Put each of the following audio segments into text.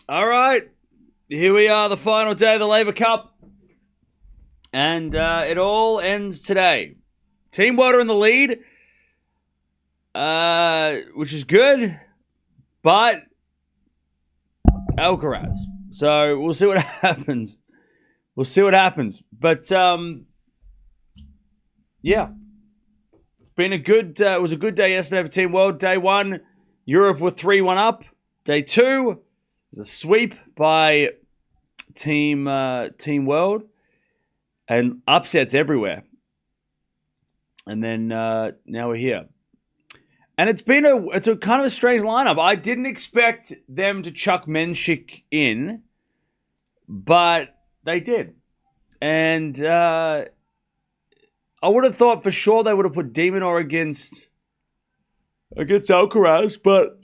All right, here we are, the final day of the Laver Cup, and it all ends today. Team World are in the lead, which is good, but Alcaraz. So we'll see what happens. But yeah, it's been a good. It was a good day yesterday for Team World. Day one, Europe were 3-1 up. Day two was a sweep by Team World, and upsets everywhere. And then now we're here, and it's a kind of a strange lineup. I didn't expect them to chuck Menchik in, but they did, and I would have thought for sure they would have put De Minaur against Alcaraz, but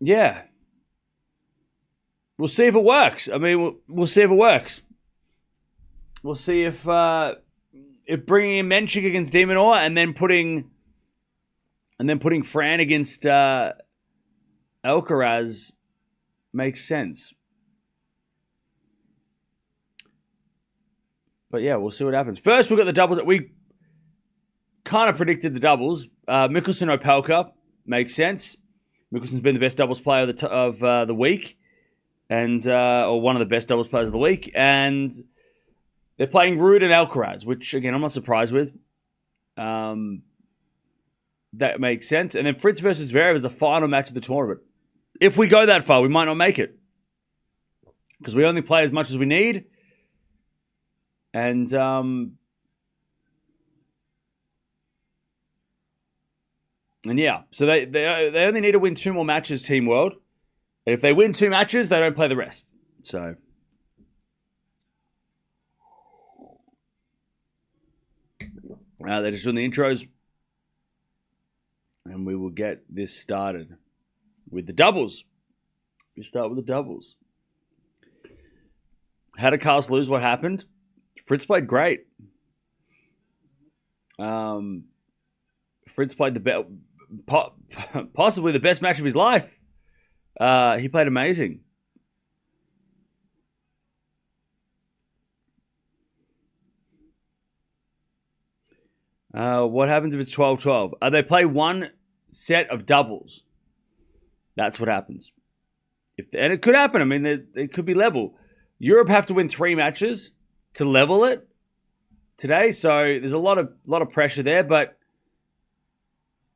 yeah. We'll see if it works. I mean, we'll see if it works. We'll see if bringing in Menchik against De Minaur and then putting Fran against Alcaraz makes sense. But yeah, we'll see what happens. First, we've got the doubles. We kind of predicted the doubles. Michelsen Opelka makes sense. Michelsen's been the best doubles player of the week, and or one of the best doubles players of the week. And they're playing Ruud and Alcaraz, which again I'm not surprised with. That makes sense. And then Fritz versus Zverev is the final match of the tournament. If we go that far, we might not make it because we only play as much as we need. And yeah, so they only need to win 2 more matches, Team World. And if they win 2 matches, they don't play the rest. So they're just doing the intros, and we will get this started with the doubles. We start with the doubles. How did Carlos lose? What happened? Fritz played great. Fritz played possibly the best match of his life. He played amazing. What happens if it's 12-12? They play one set of doubles. That's what happens. And it could happen. I mean, it could be level. Europe have to win 3 matches to level it today, so there's a lot of pressure there, but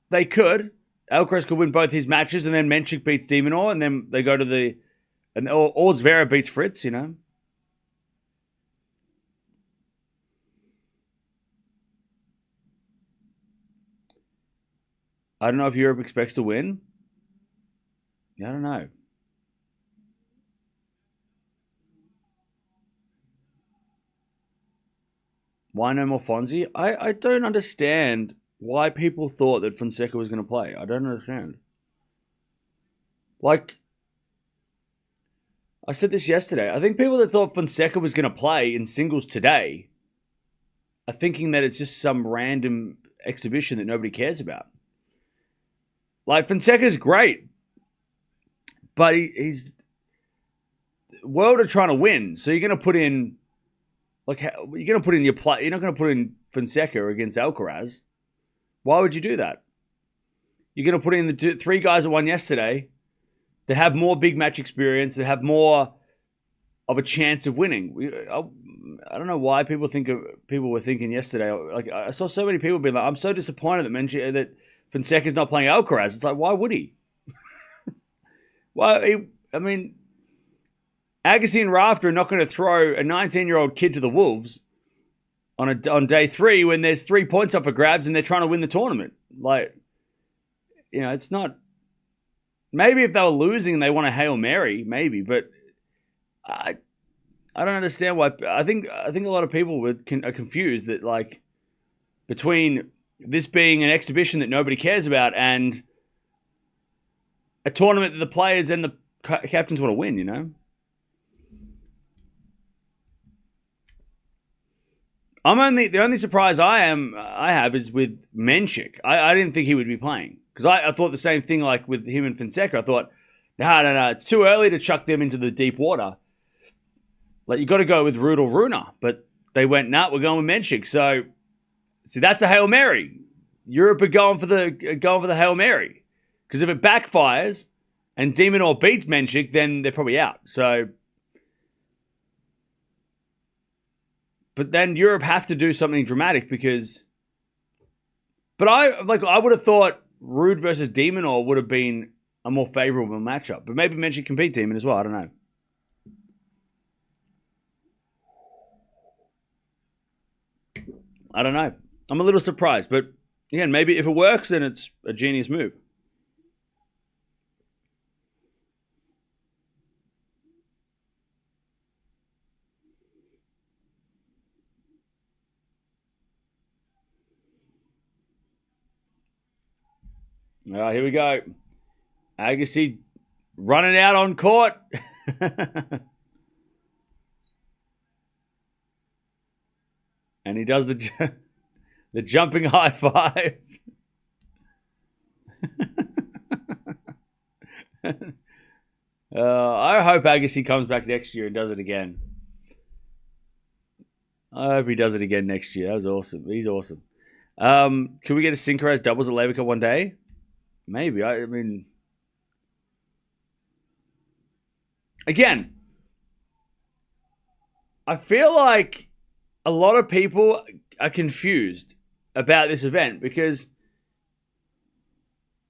they could. Alcaraz could win both his matches, and then Menchik beats De Minaur, and then they go to or Zverev beats Fritz, you know. I don't know if Europe expects to win. I don't know. Why no more Fonzie? I don't understand why people thought that Fonseca was going to play. I don't understand. Like, I said this yesterday. I think people that thought Fonseca was going to play in singles today are thinking that it's just some random exhibition that nobody cares about. Like, Fonseca's great, but he's World are trying to win, so you're going to put in you're going to put in your play. You're not going to put in Fonseca against Alcaraz. Why would you do that? You're going to put in the 3 guys that won yesterday that have more big match experience, that have more of a chance of winning. I don't know why people were thinking yesterday. Like, I saw so many people being like, "I'm so disappointed that Fonseca's not playing Alcaraz." It's like, why would he? Why? I mean, Agassi and Rafter are not going to throw a 19-year-old kid to the wolves on day 3 when there's 3 points up for grabs and they're trying to win the tournament. Like, you know, it's not. Maybe if they were losing and they want a Hail Mary, maybe, but I don't understand why. I think a lot of people are confused that, like, between this being an exhibition that nobody cares about and a tournament that the players and the captains want to win, you know. The only surprise I have is with Menchik. I didn't think he would be playing because I thought the same thing like with him and Fonseca. I thought, no, it's too early to chuck them into the deep water. Like you got to go with Ruud or Rune, but they went, nah, we're going with Menchik. So, see, that's a Hail Mary. Europe are going for the Hail Mary because if it backfires and de Minaur beats Menchik, then they're probably out. So. But then Europe have to do something dramatic because... But I would have thought Ruud versus de Minaur would have been a more favourable matchup. But maybe Menchik can beat de Minaur as well. I don't know. I don't know. I'm a little surprised. But again, maybe if it works, then it's a genius move. All right, here we go. Agassi running out on court. And he does the jumping high five. I hope Agassi comes back next year and does it again. I hope he does it again next year. That was awesome. He's awesome. Can we get a synchronized doubles at Laver Cup one day? Maybe. I mean, again, I feel like a lot of people are confused about this event because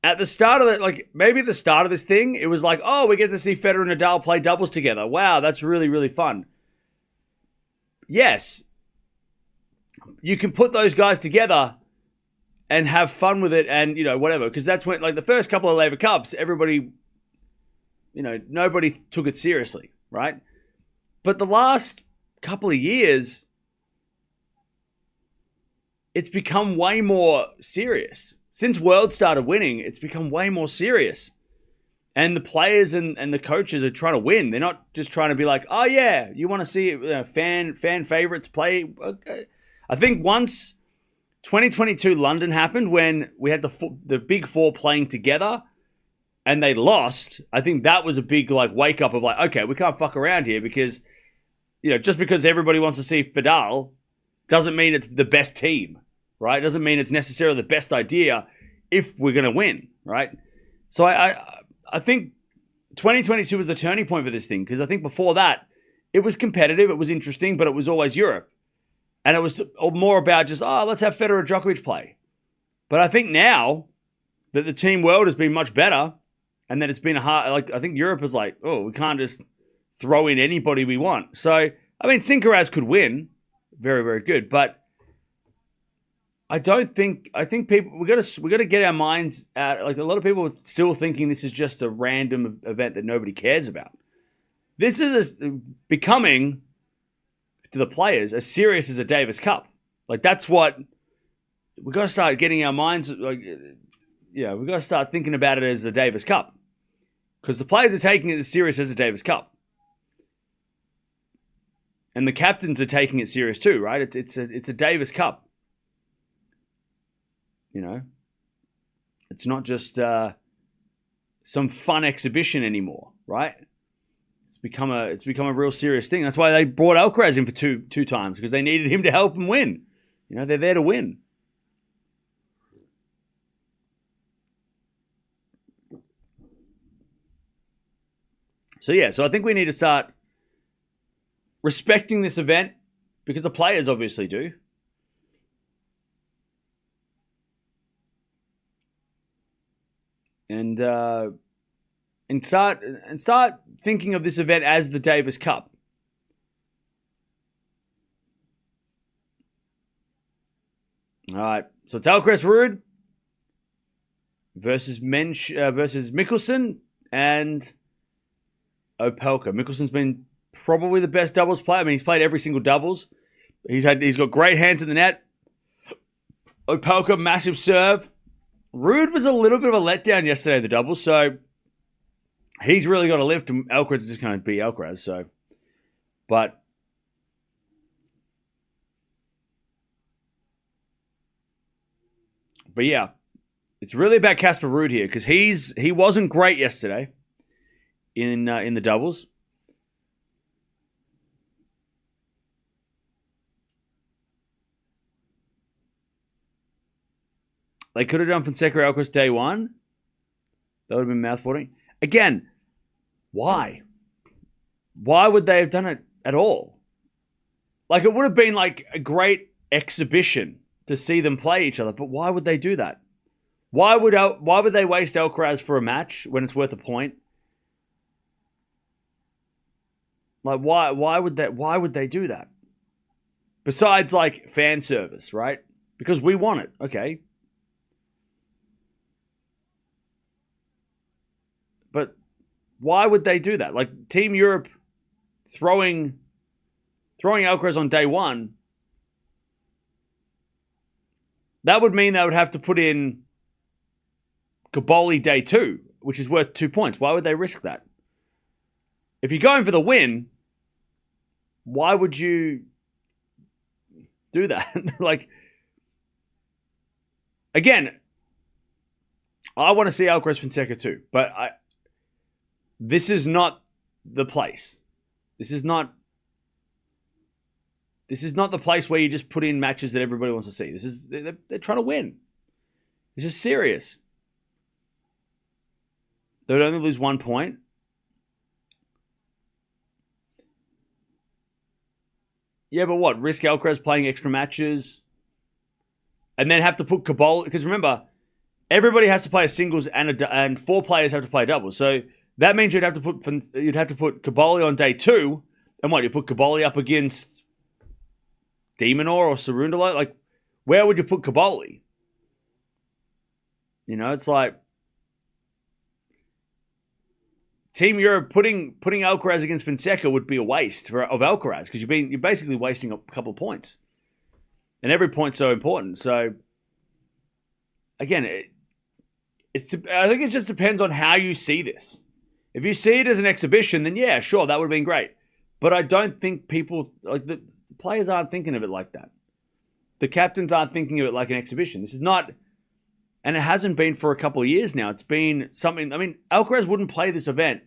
at the start of maybe at the start of this thing, it was like, oh, we get to see Federer and Nadal play doubles together. Wow, that's really, really fun. Yes, you can put those guys together and have fun with it and, whatever. Because that's when, the first couple of Laver Cups, everybody, nobody took it seriously, right? But the last couple of years, it's become way more serious. Since World started winning, it's become way more serious. And the players and the coaches are trying to win. They're not just trying to be like, oh, yeah, you want to see fan favorites play? Okay. I think once 2022 London happened when we had the big four playing together and they lost. I think that was a big wake up of okay, we can't fuck around here because, just because everybody wants to see Federer doesn't mean it's the best team, right? It doesn't mean it's necessarily the best idea if we're going to win, right? So I think 2022 was the turning point for this thing because I think before that it was competitive, it was interesting, but it was always Europe. And it was more about just, let's have Federer and Djokovic play. But I think now that the team world has been much better and that it's been I think Europe is we can't just throw in anybody we want. So, I mean, Sinkeraz could win. Very, very good. But I think people, we got to get our minds out. A lot of people are still thinking this is just a random event that nobody cares about. This is becoming, to the players, as serious as a Davis Cup. That's what we got to start getting our minds. We got to start thinking about it as a Davis Cup because the players are taking it as serious as a Davis Cup, and the captains are taking it serious too, right? It's a Davis Cup. It's not just some fun exhibition anymore, right? It's become a real serious thing. That's why they brought Alcaraz in for two times because they needed him to help them win. They're there to win. So I think we need to start respecting this event because the players obviously do. And start thinking of this event as the Davis Cup. All right, so it's Alcaraz Ruud versus Michelsen and Opelka. Michelsen's been probably the best doubles player. I mean, he's played every single doubles. He's got great hands in the net. Opelka, massive serve. Ruud was a little bit of a letdown yesterday in the doubles, so he's really got to lift, and Alcaraz is just going to be Alcaraz. So, but But yeah, it's really about Casper Ruud here because he wasn't great yesterday in the doubles. They could have done Fonseca Alcaraz day one. That would have been mouthwatering. Again, why? Why would they have done it at all? Like, it would have been like a great exhibition to see them play each other, but why would they do that? Why would they waste Alcaraz for a match when it's worth a point? Like, why would they do that? Besides, like, fan service, right? Because we want it, okay? But why would they do that? Like, Team Europe throwing Alcaraz on day one, that would mean they would have to put in Caboli day two, which is worth 2 points. Why would they risk that? If you're going for the win, why would you do that? Like, again, I want to see Alcaraz Fonseca too, but this is not the place. This is not the place where you just put in matches that everybody wants to see. They're trying to win. This is serious. They would only lose 1 point. Yeah, but what? Risk Alcaraz playing extra matches and then have to put Caboli... Because remember, everybody has to play a singles and 4 players have to play a double. So that means you'd have to put Caboli on day 2. And what? You put Caboli up against Demonor or Cerundolo? Like, where would you put Caboli? You know, it's like Team Europe putting Alcaraz against Fonseca would be a waste of Alcaraz because you're basically wasting a couple of points, and every point's so important. So again, I think it just depends on how you see this. If you see it as an exhibition, then yeah, sure, that would have been great. But I don't think people like the players aren't thinking of it like that. The captains aren't thinking of it like an exhibition. This is not. And it hasn't been for a couple of years now. It's been something... I mean, Alcaraz wouldn't play this event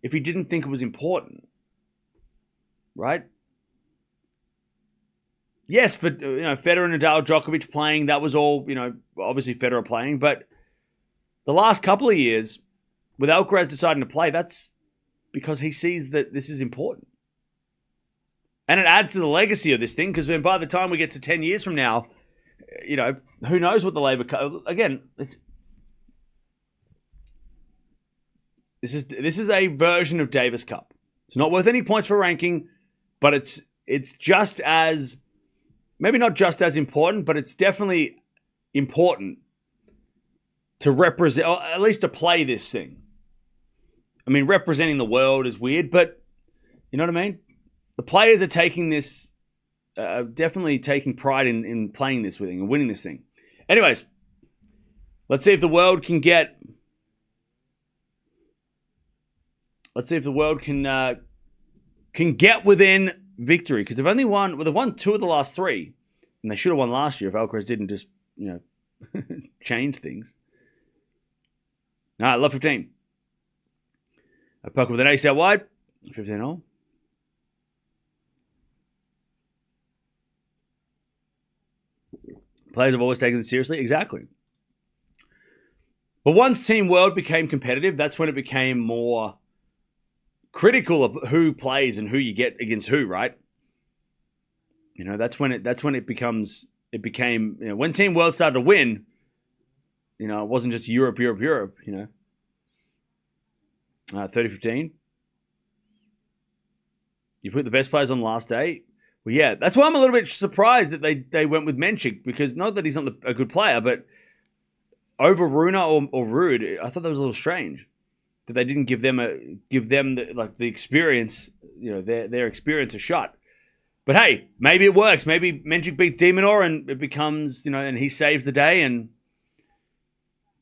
if he didn't think it was important. Right? Yes, for Federer, Nadal, Djokovic playing, that was all, obviously Federer playing. But the last couple of years, with Alcaraz deciding to play, that's because he sees that this is important. And it adds to the legacy of this thing, because then by the time we get to 10 years from now... who knows what the Laver Cup... Again, this is a version of Davis Cup. It's not worth any points for ranking, but it's just as... Maybe not just as important, but it's definitely important to represent... Or at least to play this thing. I mean, representing the world is weird, but... You know what I mean? The players are taking this... definitely taking pride in playing this thing and winning this thing. Anyways, let's see if the world can get... Let's see if the world can get within victory. Because they've only won... Well, they've won 2 of the last 3. And they should have won last year if Alcaraz didn't just, change things. All right, love 15. Opelka with an ace out wide. 15 all. Players have always taken this seriously. Exactly. But once Team World became competitive, that's when it became more critical of who plays and who you get against who, right? That's when it became, when Team World started to win, it wasn't just Europe. 30-15. You put the best players on the last day. Well, yeah, that's why I'm a little bit surprised that they went with Menchik, because not that he's not a good player, but over Runa or Ruud, I thought that was a little strange that they didn't give them the experience, their experience a shot. But hey, maybe it works. Maybe Menchik beats Demonor and it becomes, and he saves the day.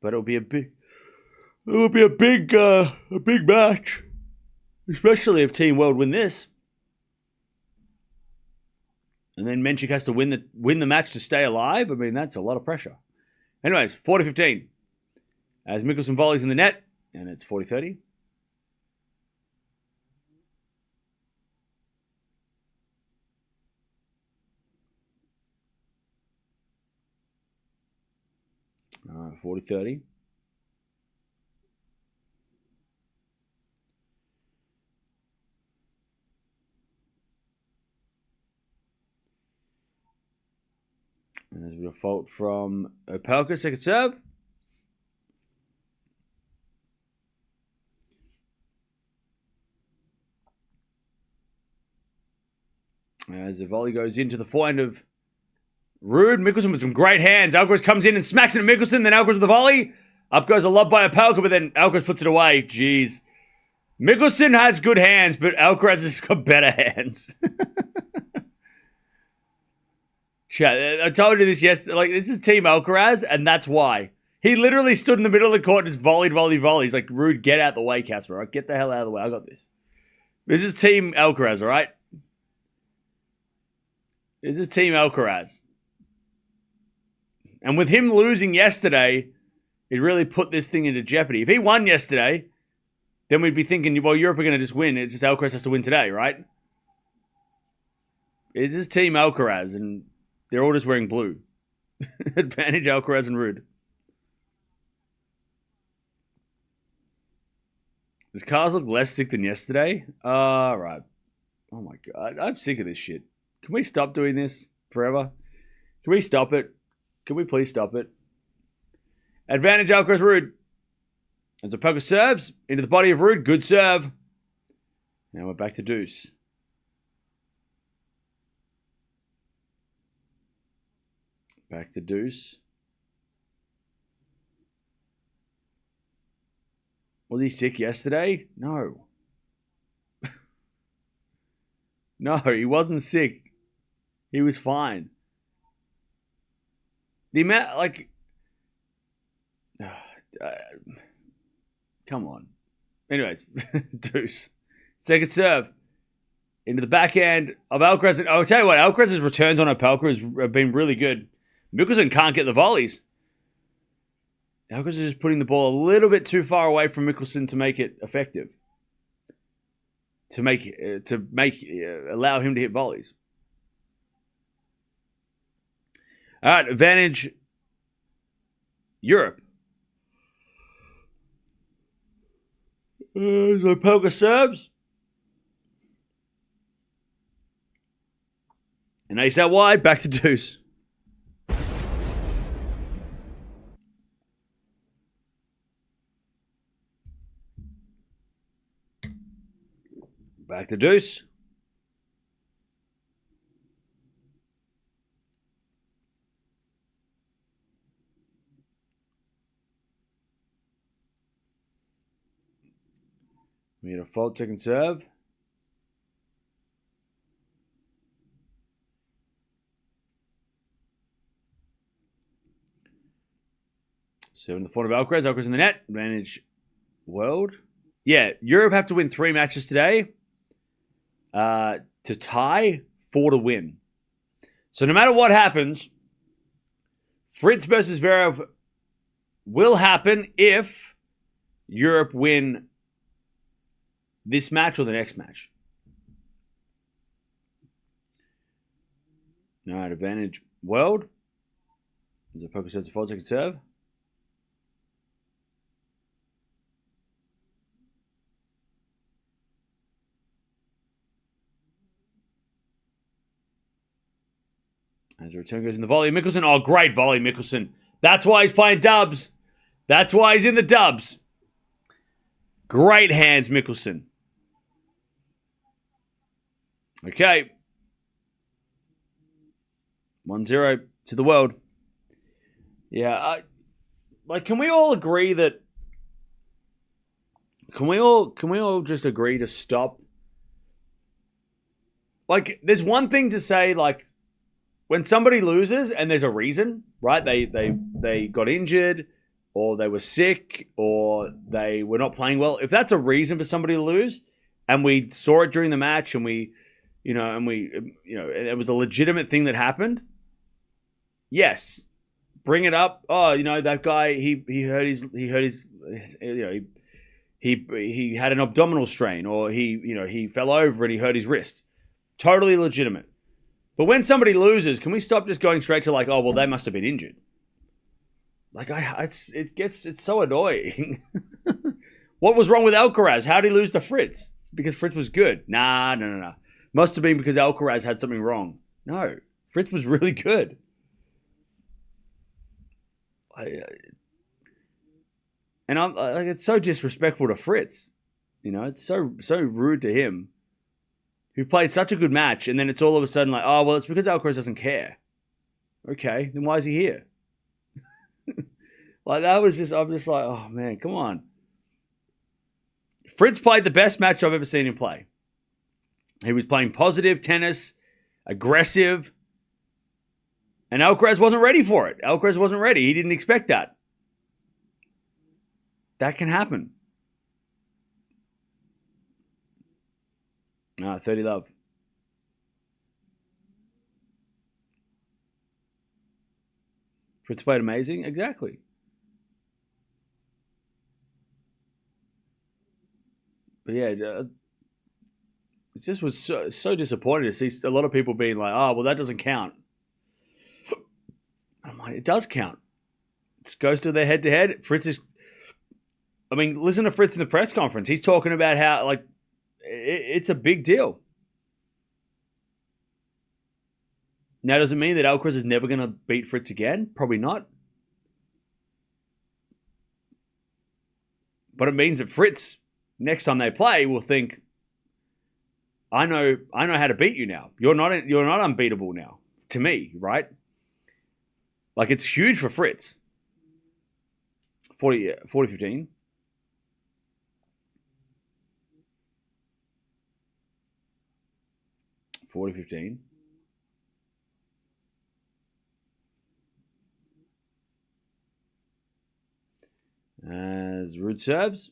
But it'll be a big match, especially if Team World win this. And then Menchik has to win the match to stay alive. I mean, that's a lot of pressure. Anyways, 40-15. As Michelsen volleys in the net, and it's 40-30. All right, 40-30. And there's a bit of fault from Opelka, second serve. As the volley goes into the forehand of Ruud. Michelsen with some great hands. Alcaraz comes in and smacks it at Michelsen. Then Alcaraz with the volley. Up goes a lob by Opelka, but then Alcaraz puts it away. Jeez. Michelsen has good hands, but Alcaraz has got better hands. Chat, I told you this yesterday. Like, this is Team Alcaraz, and that's why. He literally stood in the middle of the court and just volleyed. He's like, Ruud, get out the way, Casper. Right? Get the hell out of the way. I got this. This is Team Alcaraz, all right? This is Team Alcaraz. And with him losing yesterday, it really put this thing into jeopardy. If he won yesterday, then we'd be thinking, well, Europe are going to just win. It's just Alcaraz has to win today, right? It is Team Alcaraz, and they're all just wearing blue. Advantage Alcaraz and Ruud. Does Carlos look less sick than yesterday? Right. Oh my God. I'm sick of this shit. Can we stop doing this forever? Can we stop it? Can we please stop it? Advantage Alcaraz Ruud. As Opelka serves into the body of Ruud. Good serve. Now we're back to deuce. Back to deuce. Was he sick yesterday? No. No, he wasn't sick. He was fine. The amount, like... come on. Anyways, deuce. Second serve. Into the backhand of Alcaraz. I'll tell you what, Alcaraz's returns on Opelka have been really good. Michelsen can't get the volleys. Alcaraz is just putting the ball a little bit too far away from Michelsen to make it effective. Allow him to hit volleys. All right, advantage Europe. Opelka serves. And ace out wide, back to deuce. Back to deuce. We had a fault second serve. So in the front of Alcaraz. Alcaraz in the net. Advantage world. Yeah, Europe have to win 3 matches today. To tie, 4 to win. So no matter what happens, Fritz versus Zverev will happen if Europe win this match or the next match. All right, advantage world. As Opelka says, the 4-second serve. As the return goes in the volley, Michelsen. Oh, great volley, Michelsen. That's why he's playing dubs. That's why he's in the dubs. Great hands, Michelsen. Okay. 1-0 to the world. Yeah, can we all agree that... Can we all just agree to stop? Like, there's one thing to say, like, when somebody loses and there's a reason, right? They got injured, or they were sick, or they were not playing well. If that's a reason for somebody to lose, and we saw it during the match, and it was a legitimate thing that happened, yes. bring it up. Oh, that guy. He hurt his he had an abdominal strain, or he fell over and he hurt his wrist. Totally legitimate. But when somebody loses, can we stop just going straight to like, oh well, they must have been injured? Like it's so annoying. What was wrong with Alcaraz? How did he lose to Fritz? Because Fritz was good. Nah. Must have been because Alcaraz had something wrong. No, Fritz was really good. And I'm like, it's so disrespectful to Fritz. It's so rude to him, who played such a good match, and then it's all of a sudden like, oh well, it's because Alcaraz doesn't care. Okay, then why is he here? Like I'm just like, oh man, come on. Fritz played the best match I've ever seen him play. He was playing positive tennis, aggressive, and Alcaraz wasn't ready for it. Alcaraz wasn't ready. He didn't expect that. That can happen. 30 love. Fritz played amazing. Exactly. But yeah, it just was so disappointing to see a lot of people being like, oh, well, that doesn't count. I'm like, it does count. It goes to their head-to-head. Listen to Fritz in the press conference. He's talking about how, like, it's a big deal. Now, does it mean that Alcaraz is never going to beat Fritz again? Probably not. But it means that Fritz, next time they play, will think, I know how to beat you now. You're not unbeatable now, to me, right? Like, it's huge for Fritz. 40-15. As Ruud serves.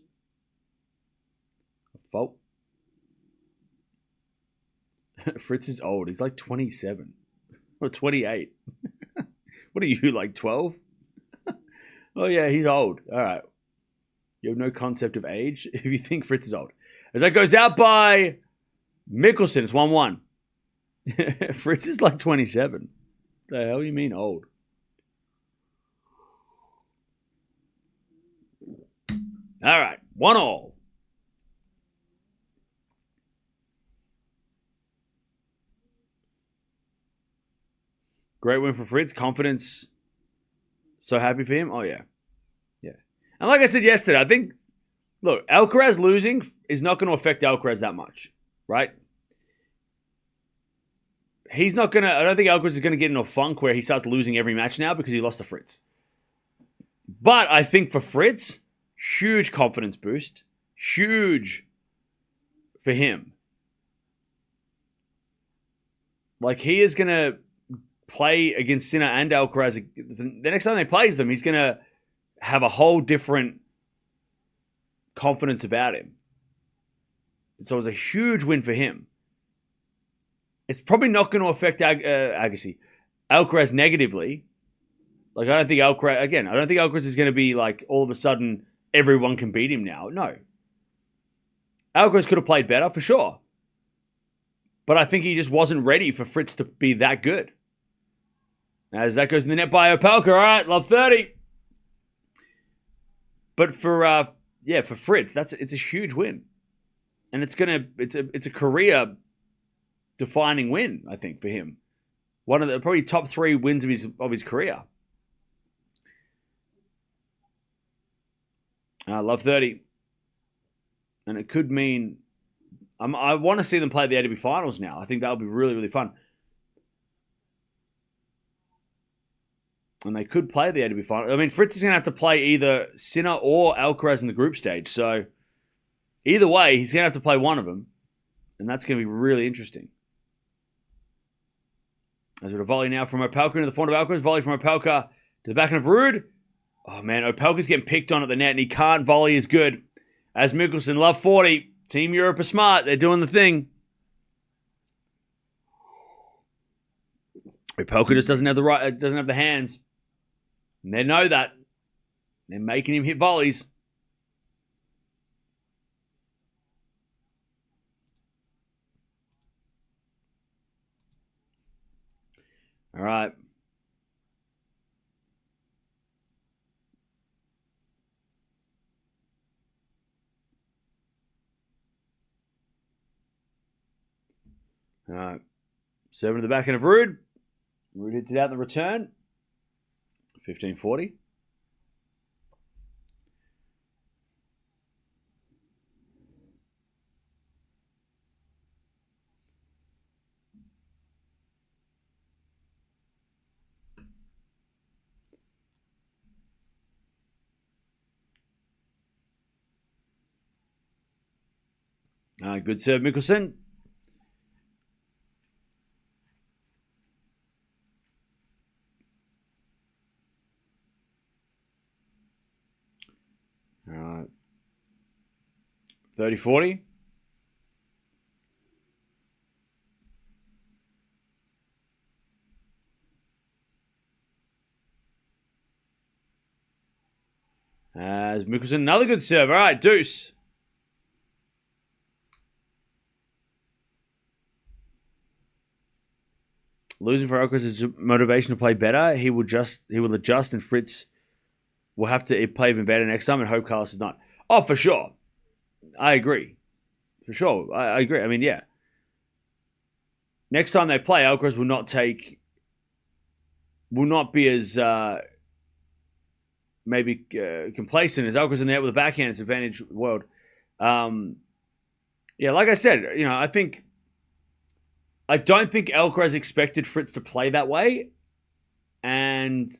A fault. Fritz is old. He's like 27 or 28. What are you, like 12? Oh, yeah, he's old. All right. You have no concept of age if you think Fritz is old. As that goes out by Michelsen, it's 1-1. Fritz is like 27. The hell do you mean old? All right, 1-1. Great win for Fritz. Confidence. So happy for him. Oh, yeah. Yeah. And like I said yesterday, I think, look, Alcaraz losing is not going to affect Alcaraz that much, right? He's not going to, I don't think Alcaraz is going to get in a funk where he starts losing every match now because he lost to Fritz. But I think for Fritz, huge confidence boost. Huge for him. Like, he is going to play against Sinner and Alcaraz. The next time they plays them, he's going to have a whole different confidence about him. So it was a huge win for him. It's probably not going to affect Agassi. Alcaraz negatively. Like, I don't think Alcaraz is going to be like, all of a sudden, everyone can beat him now. No. Alcaraz could have played better, for sure. But I think he just wasn't ready for Fritz to be that good. As that goes in the net by Opelka. All right, love 30. But for Fritz, it's a huge win. And it's a career defining win, I think, for him. One of the probably top 3 wins of his career. Love 30. And it could mean I want to see them play the ATP finals now. I think that'll be really, really fun. And they could play the ATP final. I mean, Fritz is going to have to play either Sinner or Alcaraz in the group stage. So either way, he's going to have to play one of them. And that's going to be really interesting. As we're a volley now from Opelka into the front of Alcaraz. Volley from Opelka to the back of Ruud. Oh, man, Opelka's getting picked on at the net, and he can't volley as good as Michelsen. Love 40. Team Europe are smart. They're doing the thing. Opelka just doesn't have the hands. And they know that. They're making him hit volleys. All right. All right. Serving to the backhand of Ruud. Ruud hits it out in the return. 15-40. Good serve, Michelsen. All right. 30-40. As Michelsen, another good serve. All right, deuce. Losing for Alcaraz is motivation to play better. He will adjust, and Fritz will have to play even better next time, and hope Carlos is not. Oh, for sure. I agree. For sure. I agree. I mean, yeah. Next time they play, Alcaraz will not be as complacent as Alcaraz in there with a backhand. It's advantage world. Yeah, like I said, I don't think Alcaraz expected Fritz to play that way. And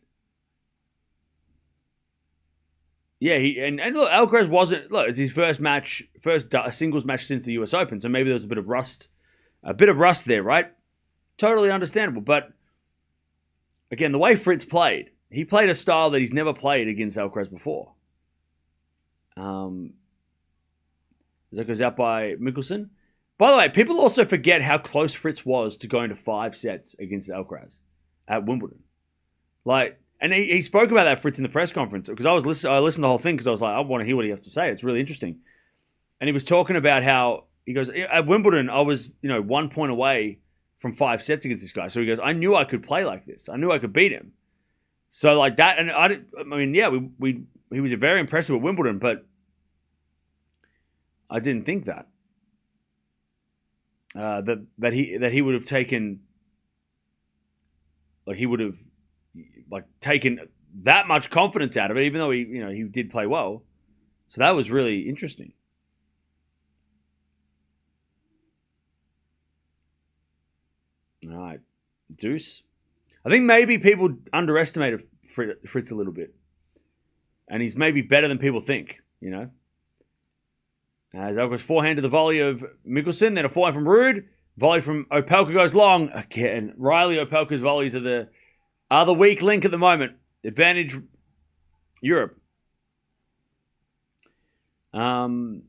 yeah, look, Alcaraz it's his first singles match since the US Open, so maybe there was a bit of rust there, right? Totally understandable. But again, the way Fritz played, he played a style that he's never played against Alcaraz before. That goes out by Michelsen. By the way, people also forget how close Fritz was to going to 5 sets against Alcaraz at Wimbledon. And he spoke about that, Fritz, in the press conference, because I listened to the whole thing because I was like, I want to hear what he has to say. It's really interesting. And he was talking about how, he goes, at Wimbledon, I was, 1 point away from 5 sets against this guy. So he goes, I knew I could play like this. I knew I could beat him. So like that, and he was very impressive at Wimbledon, but I didn't think that. That he would have taken, he would have taken that much confidence out of it, even though he did play well. So that was really interesting. All right, deuce. I think maybe people underestimated Fritz a little bit, and he's maybe better than people think. As Alcaraz forehand to the volley of Michelsen, then a forehand from Ruud. Volley from Opelka goes long. Again, Reilly Opelka's volleys are the weak link at the moment. Advantage Europe. But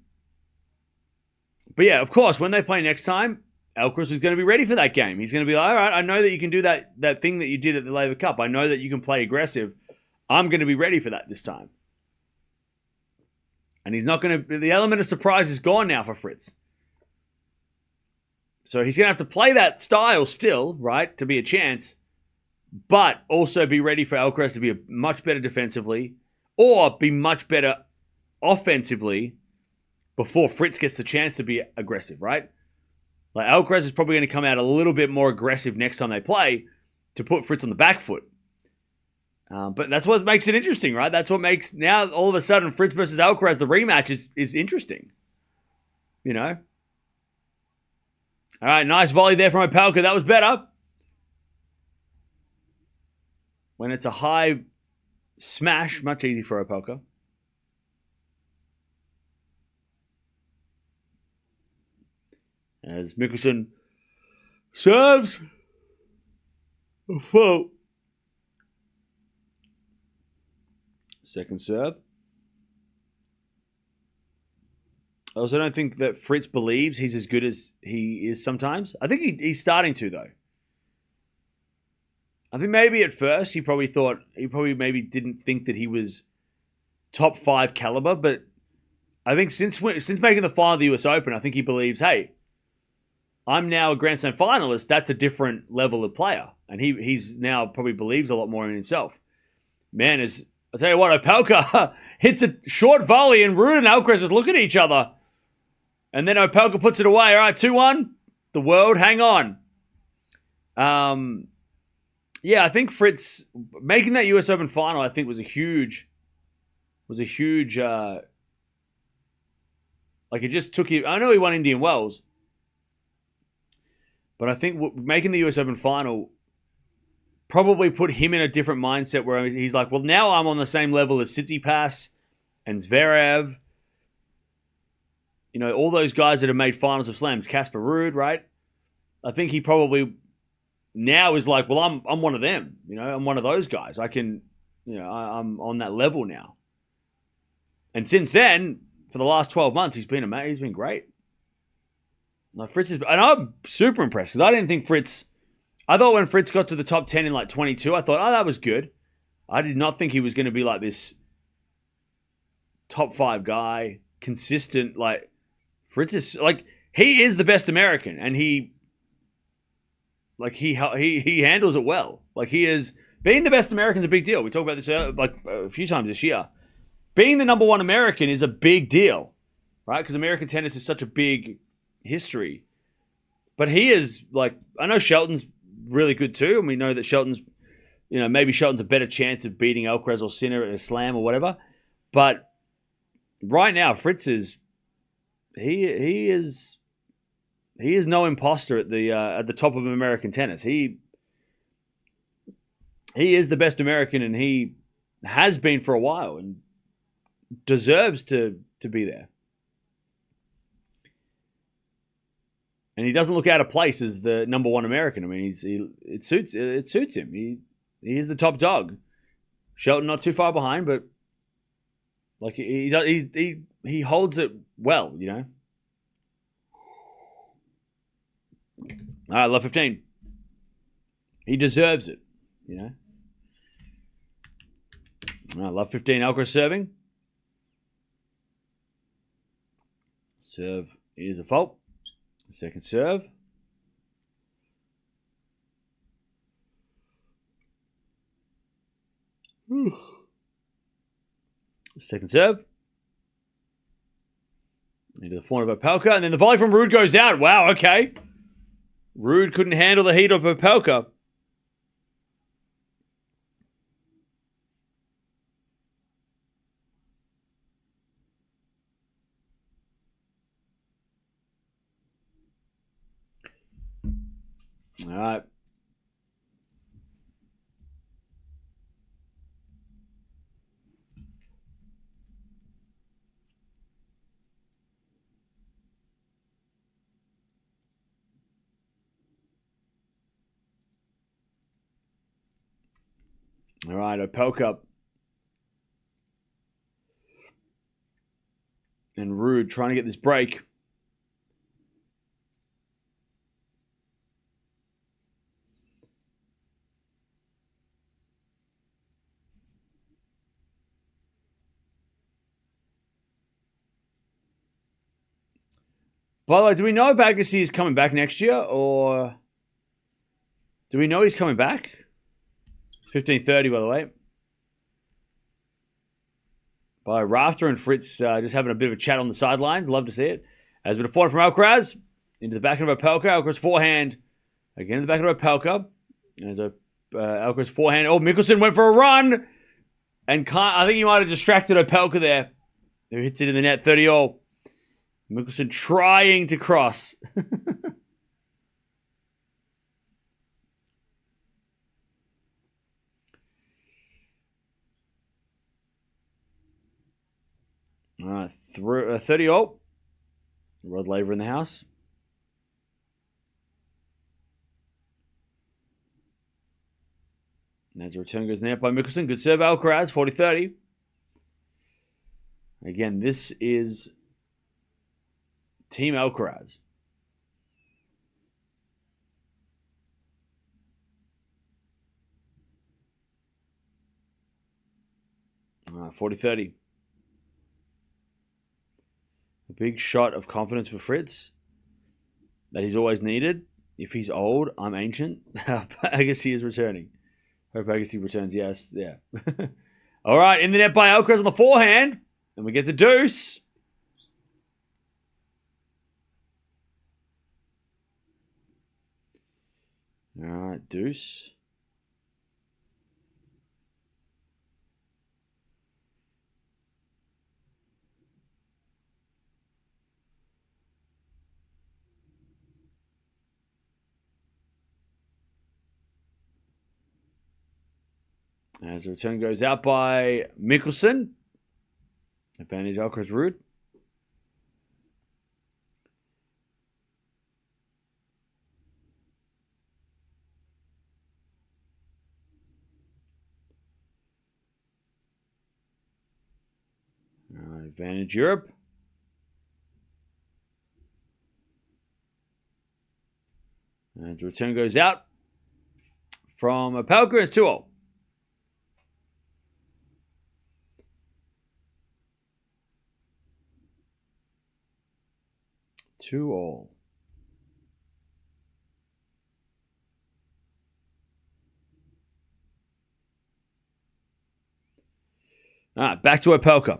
yeah, of course, when they play next time, Alcaraz is going to be ready for that game. He's going to be like, all right, I know that you can do that thing that you did at the Laver Cup. I know that you can play aggressive. I'm going to be ready for that this time. And he's not going to... The element of surprise is gone now for Fritz. So he's going to have to play that style still, right, to be a chance, but also be ready for Alcaraz to be much better defensively or be much better offensively before Fritz gets the chance to be aggressive, right? Alcaraz is probably going to come out a little bit more aggressive next time they play to put Fritz on the back foot. But that's what makes it interesting, right? That's what makes now all of a sudden Fritz versus Alcaraz, the rematch is interesting. All right, nice volley there from Opelka. That was better. When it's a high smash, much easier for Opelka. As Michelsen serves a full. Second serve. I also don't think that Fritz believes he's as good as he is sometimes. I think he's starting to, though. I think maybe at first he probably maybe didn't think that he was top 5 caliber, but I think since making the final of the US Open, I think he believes, hey, I'm now a Grand Slam finalist. That's a different level of player, and he's now probably believes a lot more in himself. Man, I'll tell you what, Opelka hits a short volley, and Ruud and Alcaraz just look at each other, and then Opelka puts it away. All right, 2-1. The world, hang on. Yeah, I think Fritz making that US Open final, I think was a huge. Like it just took you. I know he won Indian Wells, but I think making the US Open final probably put him in a different mindset where he's like, well, now I'm on the same level as Tsitsipas and Zverev. You know, all those guys that have made finals of slams, Casper Ruud, right? I think he probably now is like, well, I'm one of them. You know, I'm one of those guys. I can, you know, I'm on that level now. And since then, for the last 12 months, he's been amazing. He's been great. Like Fritz and I'm super impressed because I didn't think Fritz. I thought when Fritz got to the top 10 in like 22, I thought, oh, that was good. I did not think he was going to be like this top 5 guy, consistent. Like Fritz is like he is the best American, and he handles it well. Like he is being the best American is a big deal. We talked about this like a few times this year. Being the number 1 American is a big deal, right? Because American tennis is such a big history. But he is like, I know Shelton's really good too, and we know that Shelton's, you know, maybe Shelton's a better chance of beating Alcaraz or Sinner at a slam or whatever. But right now, Fritz is he is no imposter at the top of American tennis. He is the best American, and he has been for a while, and deserves to be there. And he doesn't look out of place as the number 1 American. I mean, it suits him. He is the top dog. Shelton not too far behind, but like he holds it well, you know. All right, love 15. He deserves it, you know. All right, love 15. Alcaraz serving. Serve is a fault. Second serve. Second serve. Into the forehand of Opelka, and then the volley from Ruud goes out. Wow, okay. Ruud couldn't handle the heat of Opelka. All right. All right, Opelka and Ruud trying to get this break. By the way, do we know if Agassi is coming back next year, or do we know he's coming back? 15:30, by the way. By Rafter and Fritz just having a bit of a chat on the sidelines. Love to see it. As been a forehand from Alcaraz into the back of Opelka. Alcaraz forehand again in the back of Opelka. There's a Alcaraz forehand. Oh, Michelsen went for a run, and I think he might have distracted Opelka there, who hits it in the net. 30-all. Michelsen trying to cross. All right, 30-all. Rod Laver in the house. And as a return goes net by Michelsen. Good serve, Alcaraz, 40-30. Again, this is Team Alcaraz. 40-30. A big shot of confidence for Fritz that he's always needed. If he's old, I'm ancient. Agassi is returning. Hope Agassi returns. Yes, yeah. All right, in the net by Alcaraz on the forehand. And we get the deuce. All right, deuce. As the return goes out by Michelsen. Advantage Alcaraz Ruud. All right, advantage Europe. As the return goes out from Opelka, it's 2-0. 2-2. All right, back to Opelka.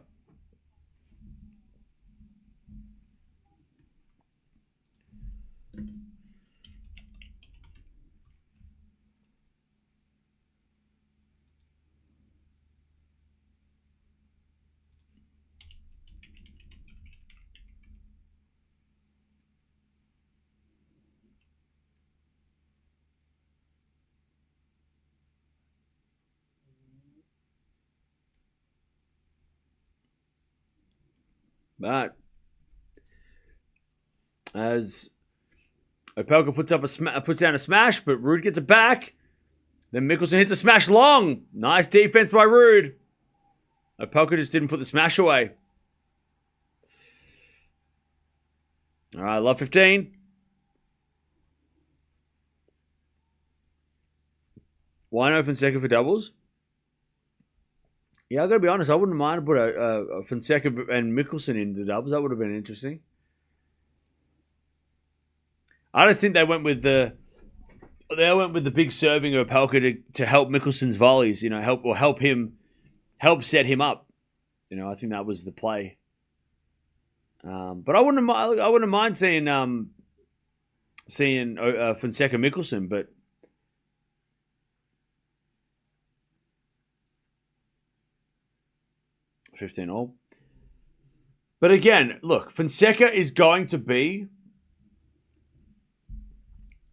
But as Opelka puts down a smash, but Ruud gets it back. Then Michelsen hits a smash long. Nice defense by Ruud. Opelka just didn't put the smash away. All right, love 15. 1-0 Fonseca for doubles. Yeah, I got to be honest. I wouldn't mind to put a Fonseca and Michelsen in the doubles. That would have been interesting. I just think they went with the big serving of Opelka to help Michelsen's volleys. You know, help set him up. You know, I think that was the play. But I wouldn't mind seeing Fonseca Michelsen, but. $15-all. But again, look, Fonseca is going to be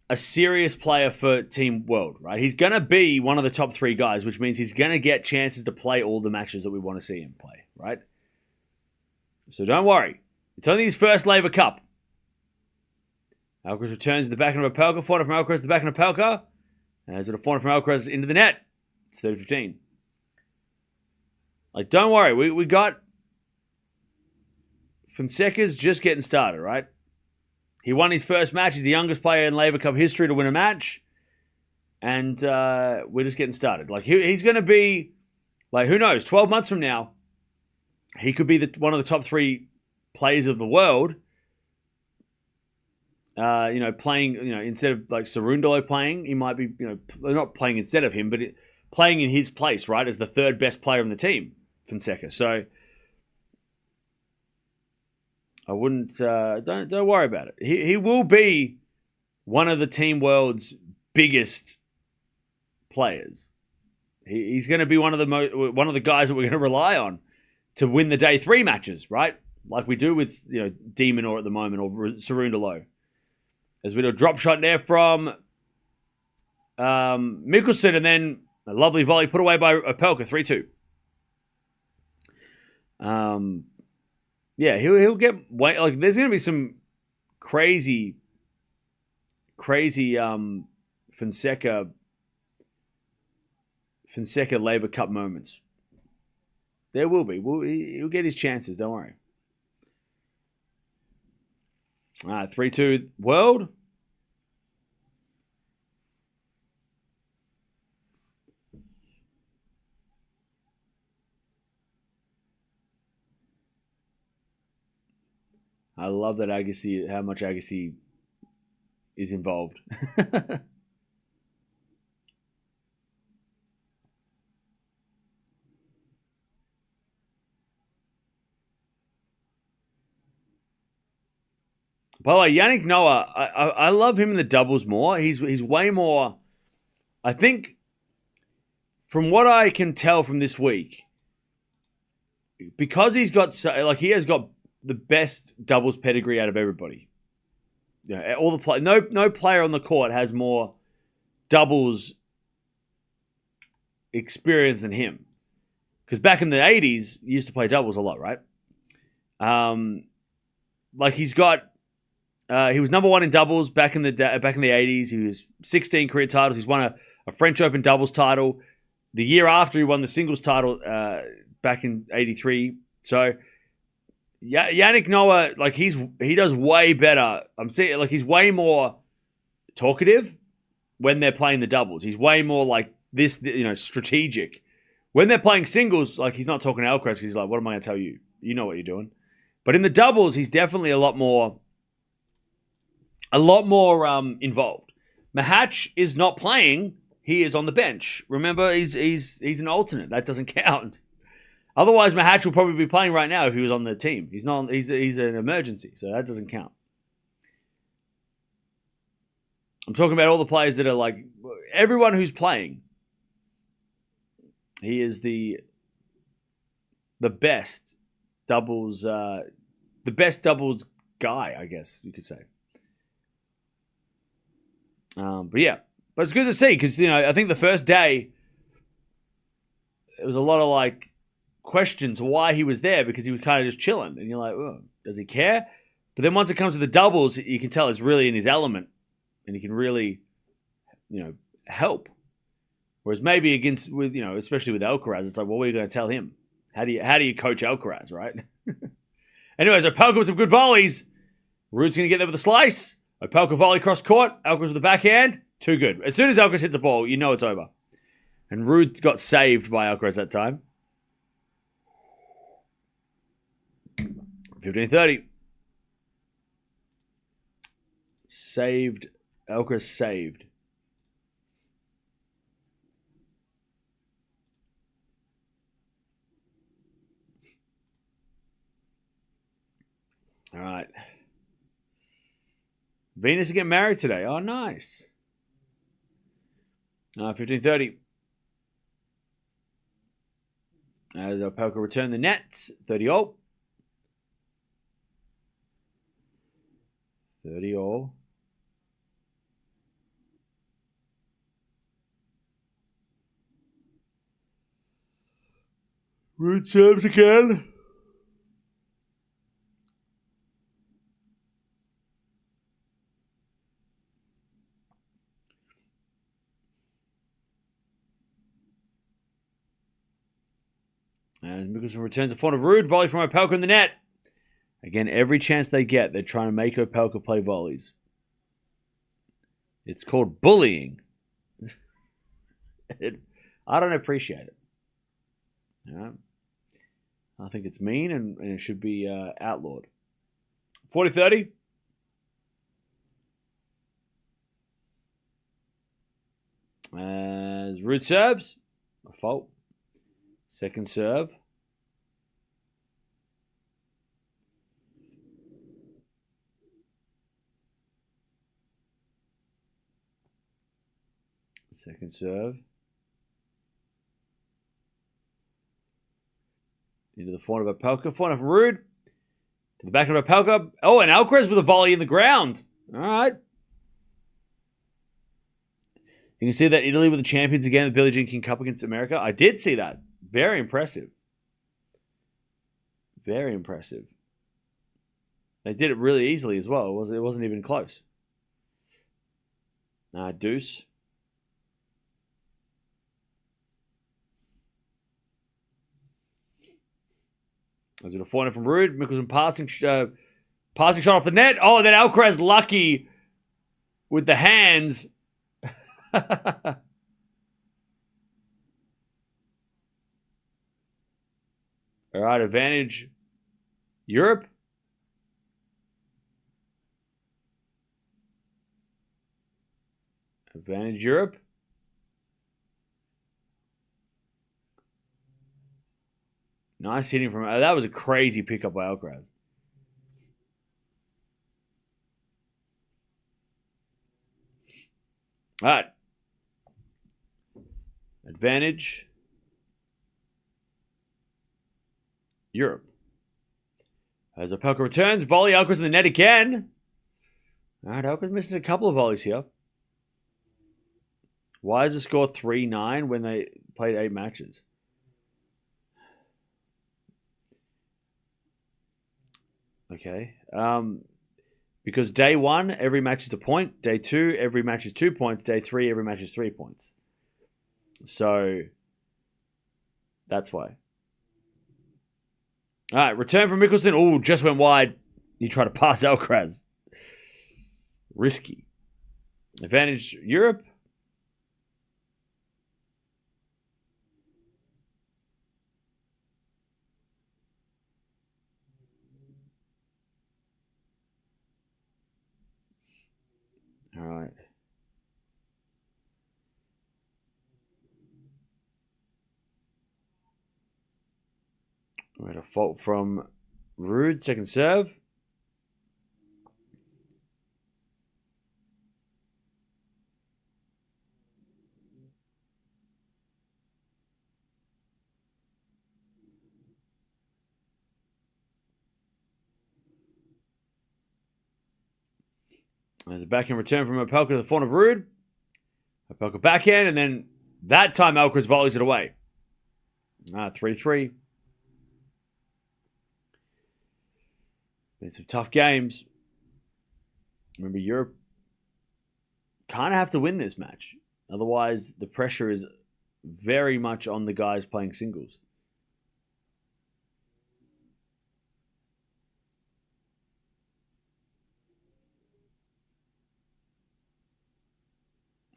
a serious player for Team World, right? He's going to be one of the top 3 guys, which means he's going to get chances to play all the matches that we want to see him play, right? So don't worry. It's only his first Laver Cup. Alcaraz returns to the back of Opelka. Forehand from Alcaraz to the back of Opelka. As it a forehand from Alcaraz into the net. It's 30-15. Like, don't worry. We got... Fonseca's just getting started, right? He won his first match. He's the youngest player in Laver Cup history to win a match. And we're just getting started. Like, he's going to be... Like, who knows? 12 months from now, he could be one of the top 3 players of the world. Playing, instead of like Cerundolo playing, he might be, not playing instead of him, but playing in his place, right, as the 3rd best player on the team, Fonseca. So I wouldn't, don't worry about it. He will be one of the Team World's biggest players. He's going to be one of the guys that we're going to rely on to win the day 3 matches, right? Like we do with De Minaur at the moment or Cerundolo. As we do a drop shot there from Michelsen, and then a lovely volley put away by Opelka, 3-2. He'll get like there's going to be some crazy Fonseca Laver Cup moments. There will be. He'll get his chances. Don't worry. All right, 3-2 World. love that Agassi, how much Agassi is involved. By the way, Yannick Noah, I love him in the doubles more. He's way more. I think, from what I can tell from this week, because he has got the best doubles pedigree out of everybody. All the no player on the court has more doubles experience than him. Because back in the 80s, he used to play doubles a lot, right? He's got. He was number one in doubles back in the 80s. He was 16 career titles. He's won a French Open doubles title. The year after, he won the singles title back in 83. So Yannick Noah, he does way better. I'm saying he's way more talkative when they're playing the doubles. He's way more like this, strategic. When they're playing singles, he's not talking to Alcaraz because he's like, what am I going to tell you? You know what you're doing. But in the doubles, he's definitely a lot more involved. Mahatch is not playing. He is on the bench. Remember, he's an alternate. That doesn't count. Otherwise, Mahatch will probably be playing right now if he was on the team. He's not. He's an emergency, so that doesn't count. I'm talking about all the players that are everyone who's playing. He is the best doubles, guy, I guess you could say. But it's good to see because I think the first day it was a lot of questions why he was there because he was kind of just chilling, and you're like, oh, does he care? But then once it comes to the doubles, you can tell it's really in his element, and he can really, help. Whereas maybe especially with Alcaraz, it's like, well, what are you going to tell him? How do you coach Alcaraz, right? Anyways, Opelka with some good volleys. Ruud's going to get there with a slice. Opelka volley cross court. Alcaraz with the backhand. Too good. As soon as Alcaraz hits the ball, you know it's over. And Ruud got saved by Alcaraz that time. 15-30. Saved. Alcaraz saved. All right. Venus is getting married today. Oh, nice. 15-30. As Opelka returned the nets. 30-all. 30-all. Ruud serves again. And Michelsen returns a front of Ruud. Volley from Opelka in the net. Again, every chance they get, they're trying to make Opelka play volleys. It's called bullying. I don't appreciate it. I think it's mean and it should be outlawed. 40-30. As Ruud serves. A fault. Second serve. Second serve. Into the forehand of Opelka. Forehand of Ruud. To the back of Opelka. Oh, and Alcaraz with a volley in the ground. All right. You can see that Italy were the champions again at the Billie Jean King Cup against America. I did see that. Very impressive. Very impressive. They did it really easily as well. It wasn't even close. Deuce. As it a forehand from Ruud. Michelsen passing shot off the net. Oh, and then Alcaraz lucky with the hands. All right, advantage Europe. Advantage Europe. Nice hitting from... that was a crazy pickup by Alcaraz. All right. Advantage Europe. As Opelka returns, volley Alcaraz in the net again. All right, Alcaraz missing a couple of volleys here. Why is the score 3-9 when they played 8 matches? Okay. Because day 1, every match is a point. Day 2, every match is 2 points. Day 3, every match is 3 points. So that's why. All right, return from Michelsen. Oh, just went wide. He tried to pass Alcaraz. Risky. Advantage Europe. All right. We had a fault from Ruud, second serve. There's a backhand return from Opelka to the front of Ruud. Opelka backhand, and then that time Alcaraz volleys it away. 3-3. Been some tough games. Remember, Europe kind of have to win this match. Otherwise, the pressure is very much on the guys playing singles.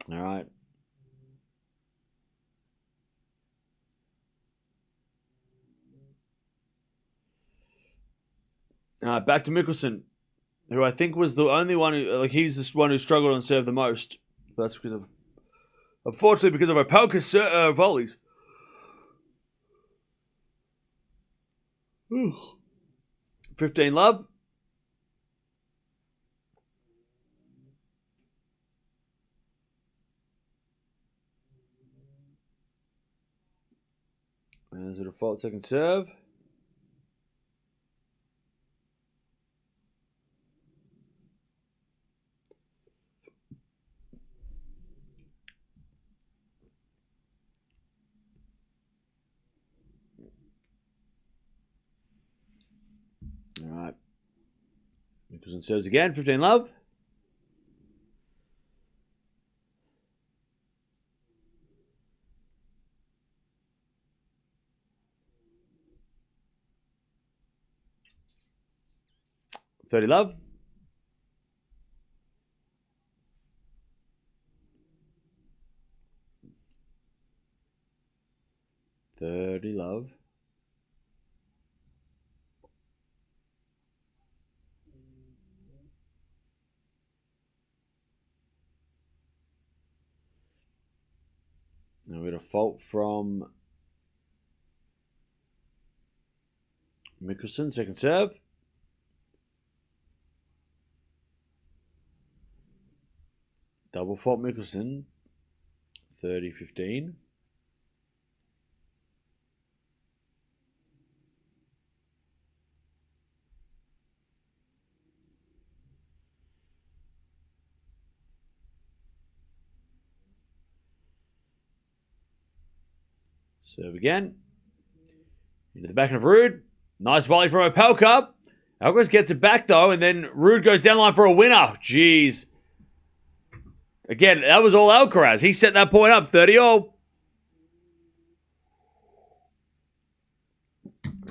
All right. Back to Michelsen, who I think was the only one who, he's the one who struggled on serve the most. But that's because of, unfortunately, because of Opelka's volleys. 15 love. There's a default second serve. All right. Michelsen serves again. 15 love. $30 love. $30 love. Now we had a fault from Michelsen, second serve. Double fault Michelsen, 30-15. Serve again. Into the backhand of Ruud. Nice volley from Opelka. Alcaraz gets it back though, and then Ruud goes down the line for a winner. Jeez. Again, that was all Alcaraz. He set that point up, 30-all.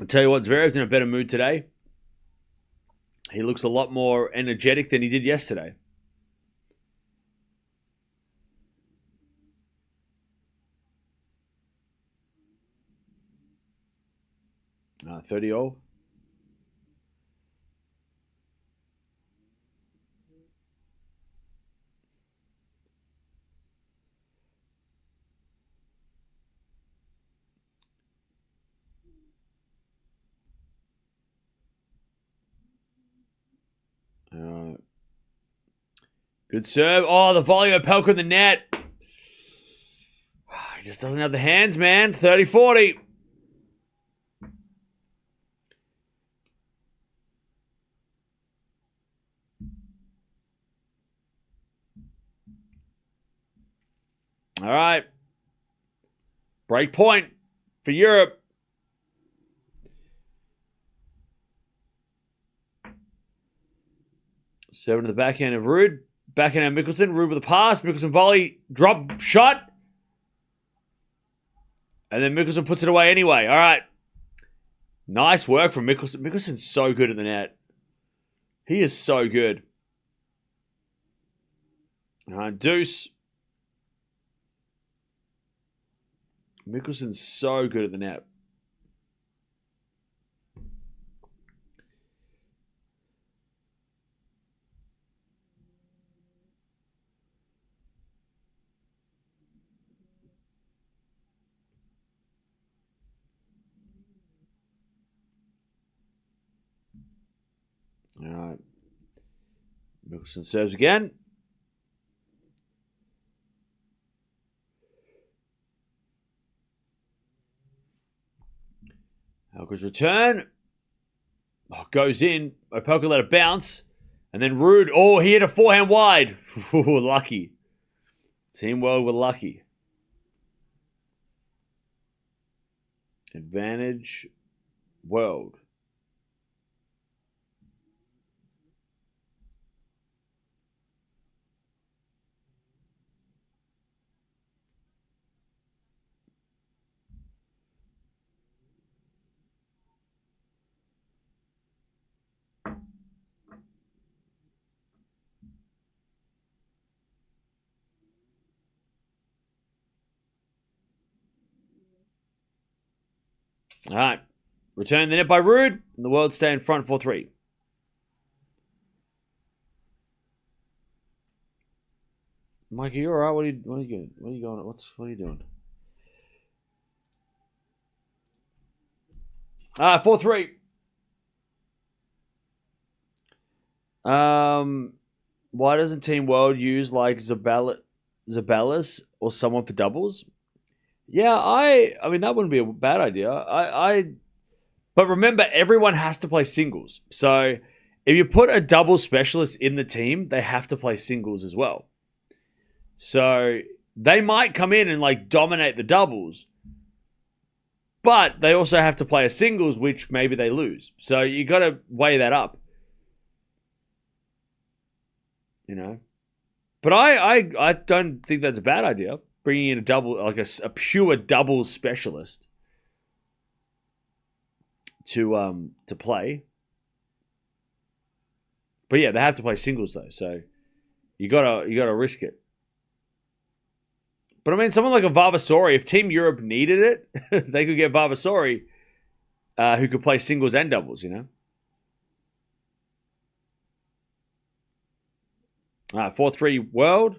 I'll tell you what, Zverev's in a better mood today. He looks a lot more energetic than he did yesterday. Uh, 30-all. Good serve. Oh, the volley Opelka in the net. He just doesn't have the hands, man. 30-40. All right. Break point for Europe. Seven to the backhand of Ruud. Backhand of Michelsen. Ruud with a pass. Michelsen volley. Drop shot. And then Michelsen puts it away anyway. All right. Nice work from Michelsen. Michelsen's so good at the net. He is so good. All right. Deuce. Michelsen's so good at the net. All right. Michelsen serves again. Alcaraz return. Oh, goes in. Opelka let it bounce. And then Ruud. Oh, he hit a forehand wide. Ooh, lucky. Team World were lucky. Advantage World. All right. Return the net by Ruud. And the world stay in front 4-3. Mike, are you all right? What are you doing? What are you going? What are you doing? All right, 4-3. Why doesn't Team World use like Zabalas or someone for doubles? Yeah, I mean that wouldn't be a bad idea. But remember, everyone has to play singles. So if you put a double specialist in the team, they have to play singles as well. So they might come in and like dominate the doubles, but they also have to play a singles, which maybe they lose. So you got to weigh that up. You know, but I don't think that's a bad idea. Bringing in a double, like a pure doubles specialist to play. But yeah, they have to play singles though, so you gotta risk it. But I mean, someone like a Vavasori, if Team Europe needed it, they could get Vavasori, who could play singles and doubles. You know. All right, 4-3 world.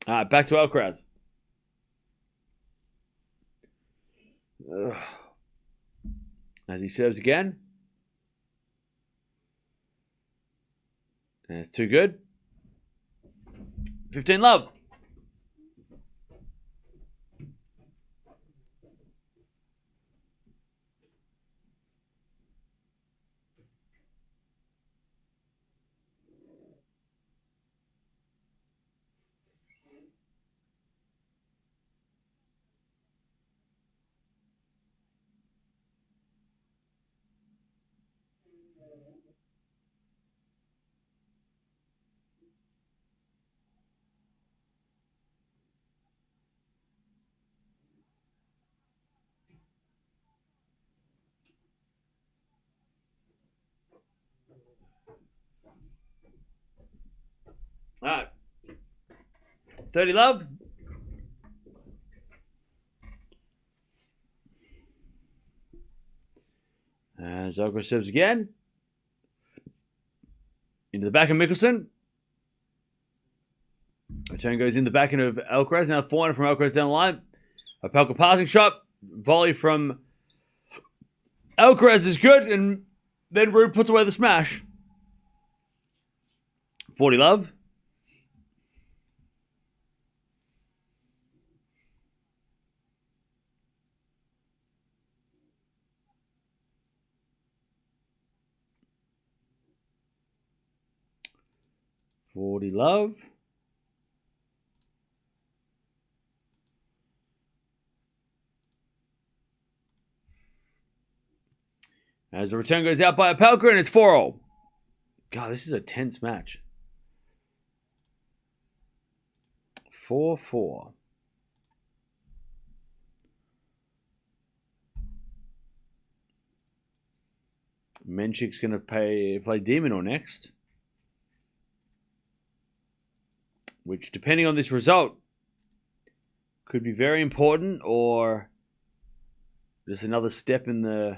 All right, back to Alcaraz. As he serves again. And it's too good. 15 love. All right. 30 love. Alcaraz serves again. Into the back of Michelsen. Return goes in the back end of Alcaraz. Now 400 from Alcaraz down the line. Opelka passing shot. Volley from Alcaraz is good. And then Ruud puts away the smash. 40 love. Love. As the return goes out by Opelka, and it's 4-all. God, this is a tense match. 4-4. Menchik's going to play Demonor next. Which, depending on this result, could be very important, or just another step in the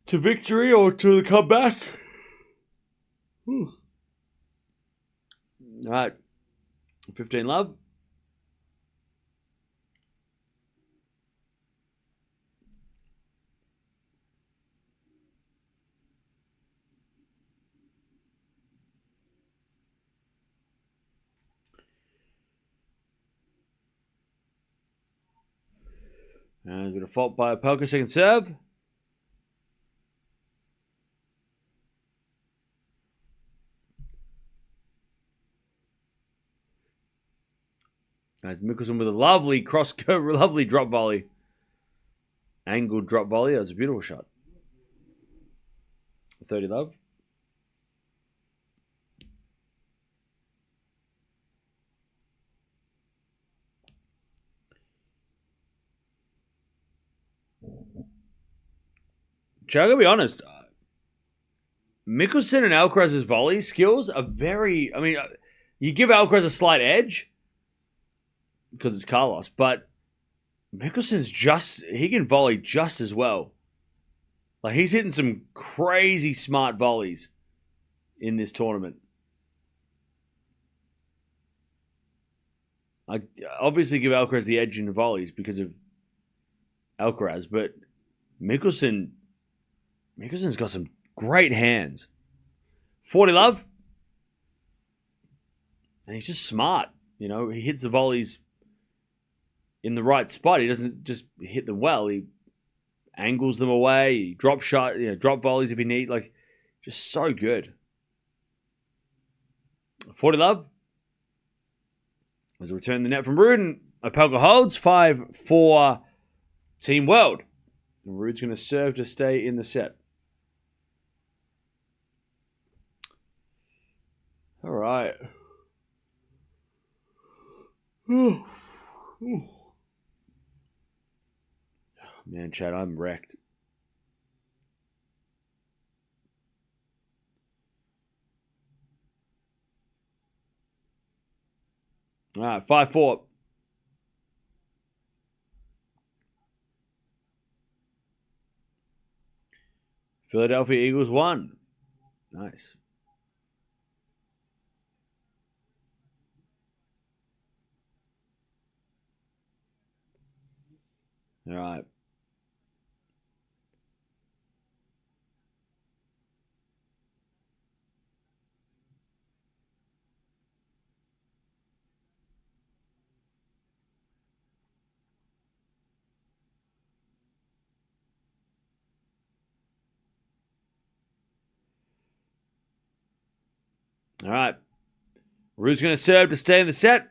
to victory or to the comeback. All right, 15 love. And a bit of fault by Opelka, second serve. As Michelsen with a lovely lovely drop volley. Angled drop volley. That was a beautiful shot. 30 love. I gotta be honest. Michelsen and Alcaraz's volley skills are very... I mean, you give Alcaraz a slight edge because it's Carlos, but Michelsen's he can volley just as well. Like, he's hitting some crazy smart volleys in this tournament. I obviously give Alcaraz the edge in the volleys because of Alcaraz, but Michelsen's got some great hands. 40 love. And he's just smart. You know, he hits the volleys in the right spot. He doesn't just hit them well. He angles them away. He drop volleys if he need. Like, just so good. 40 love. As a return the net from Ruud, and Opelka holds 5-4 Team World. And Ruud's going to serve to stay in the set. All right. Man, Chad, I'm wrecked. All right, 5-4. Philadelphia Eagles won. Nice. All right. All right. Ruud's going to serve to stay in the set.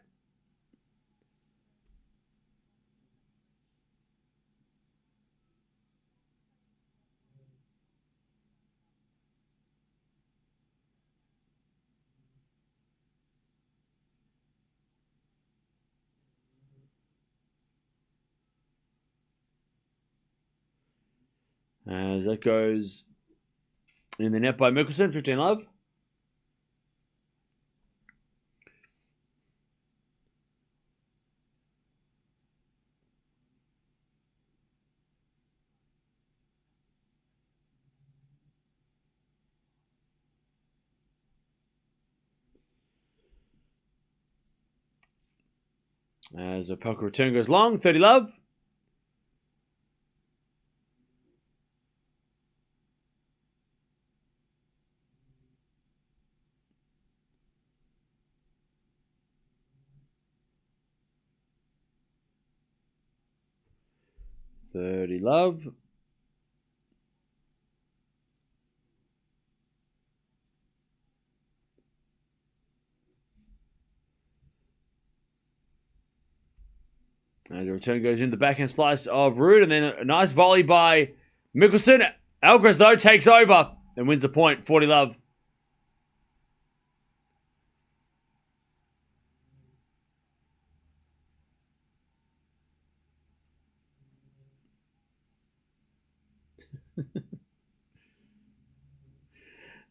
As that goes in the net by Michelsen, 15 love. As Opelka return goes long, 30 love. $30 love. As the return goes in the backhand slice of Ruud, and then a nice volley by Michelsen. Alcaraz, though, takes over and wins the point. 40 love.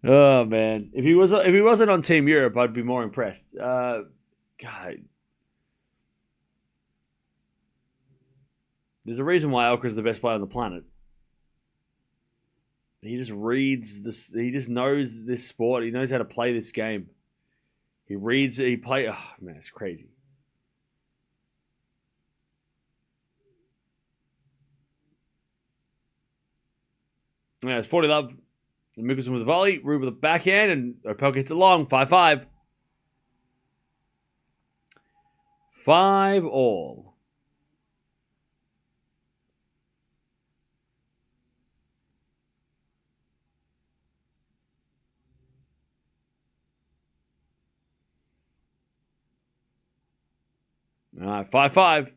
Oh man, if he wasn't on Team Europe, I'd be more impressed. God, there's a reason why Alcaraz is the best player on the planet. He just reads this. He just knows this sport. He knows how to play this game. He reads it. He plays. Oh man, it's crazy. Yeah, it's 40 love. Michelsen with a volley, Ruud with a backhand, and Opelka hits it long. 5-5. 5 all. All right, 5-5.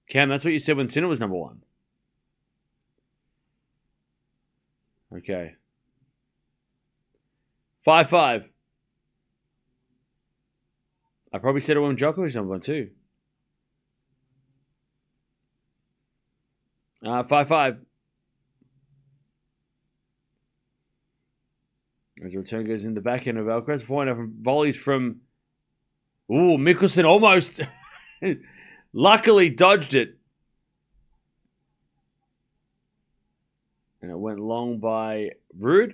Cam, that's what you said when Sinner was number 1. Okay. 5-5. I probably said it when Djokovic was number 1 too. 5-5. As the return goes in the backhand of Alcaraz. 4 volleys from... Ooh, Michelsen almost... Luckily dodged it. And it went long by Ruud.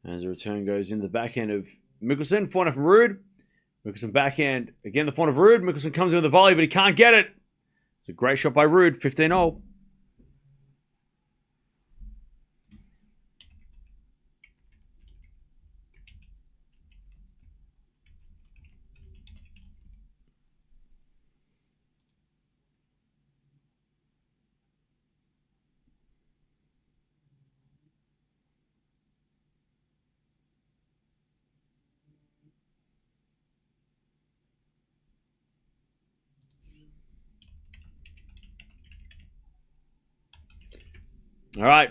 As the return goes in the backhand of Michelsen. 4 from Ruud. Michelsen backhand. Again, the front of Ruud. Michelsen comes in with the volley, but he can't get it. It's a great shot by Ruud. 15-0. All right.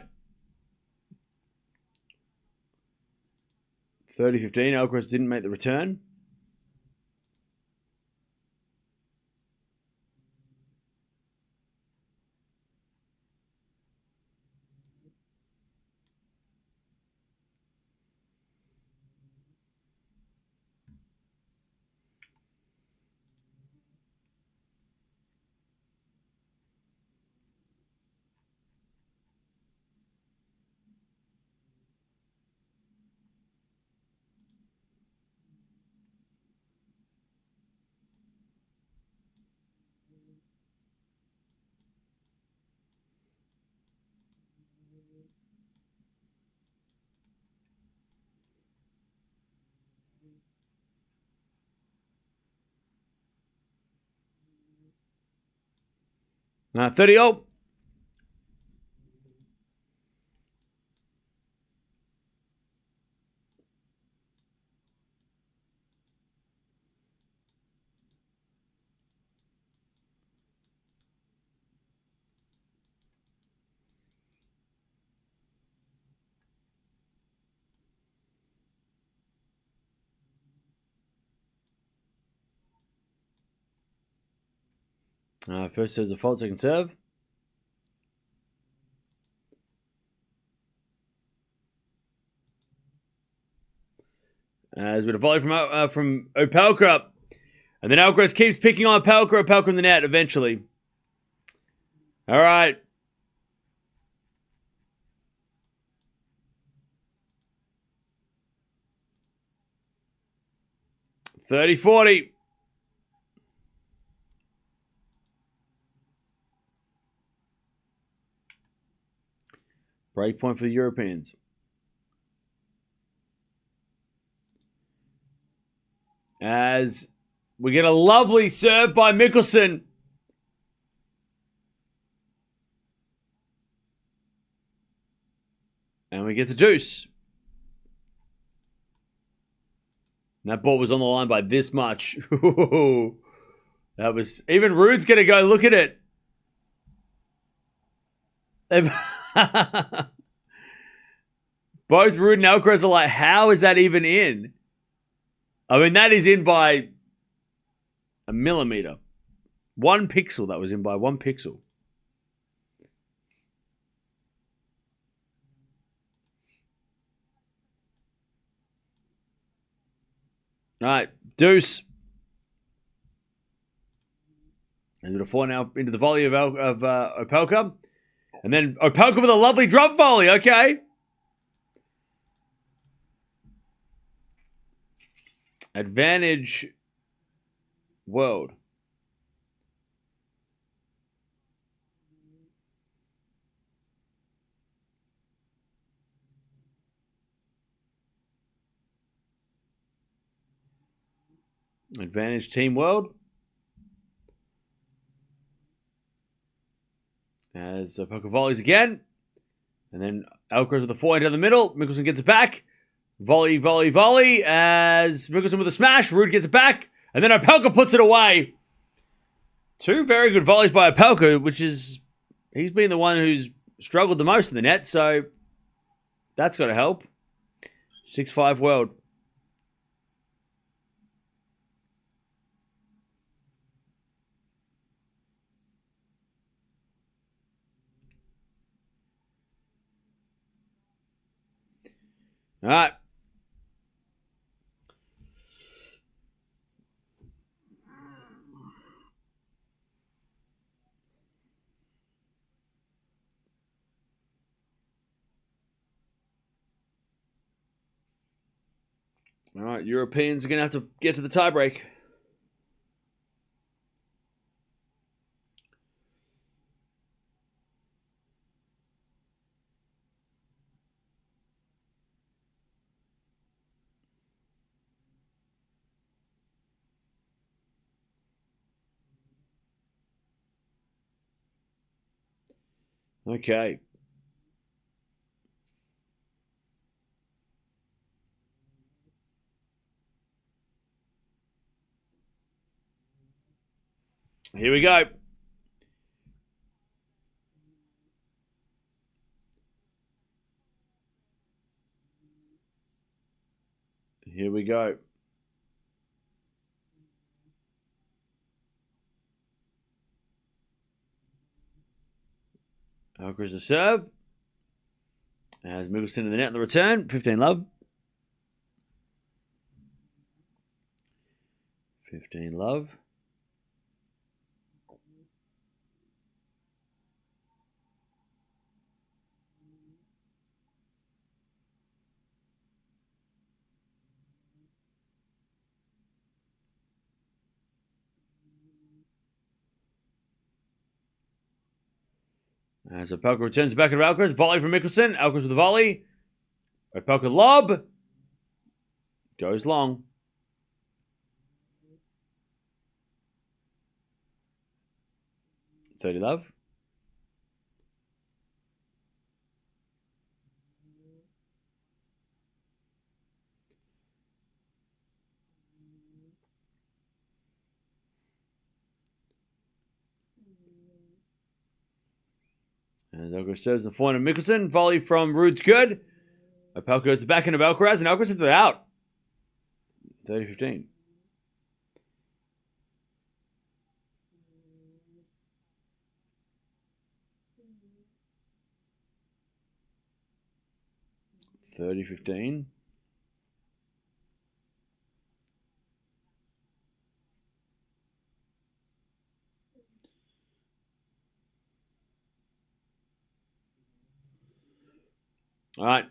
30-15. Alcaraz didn't make the return. Now 30-0. First serve's a fault, second serve. As with a volley from Opelka. And then Alcaraz keeps picking on Opelka. Opelka in the net eventually. All right. $30-40. Break point for the Europeans. As we get a lovely serve by Michelsen. And we get the deuce. And that ball was on the line by this much. That was... Even Ruud's going to go look at it. Both Ruud and Alcaraz are like, how is that even in? I mean, that is in by a millimeter. 1 pixel, that was in by 1 pixel. All right, deuce. And a 4 now into the volley of Opelka. And then Opelka with a lovely drop volley. Okay. Advantage world. Advantage team world. As Opelka volleys again. And then Alcaraz with a 4 into the middle. Michelsen gets it back. Volley, volley, volley. As Michelsen with a smash. Ruud gets it back. And then Opelka puts it away. 2 very good volleys by Opelka, which is... He's been the one who's struggled the most in the net, so... That's got to help. 6-5 world. All right. All right, Europeans are going to have to get to the tiebreak. Okay. Here we go. Here we go. Alcaraz the serve. As Michelsen in the net in the return. 15 love. 15 love. As Opelka returns back to Alcaraz. Volley from Michelsen. Alcaraz with the volley. Opelka lob. Goes long. $30 love. As Alcaraz serves the forehand of Michelsen. Volley from Ruud's good. Opelka goes to the backhand of Alcaraz, and Alcaraz hits it out. 30-15. $30-15. All right.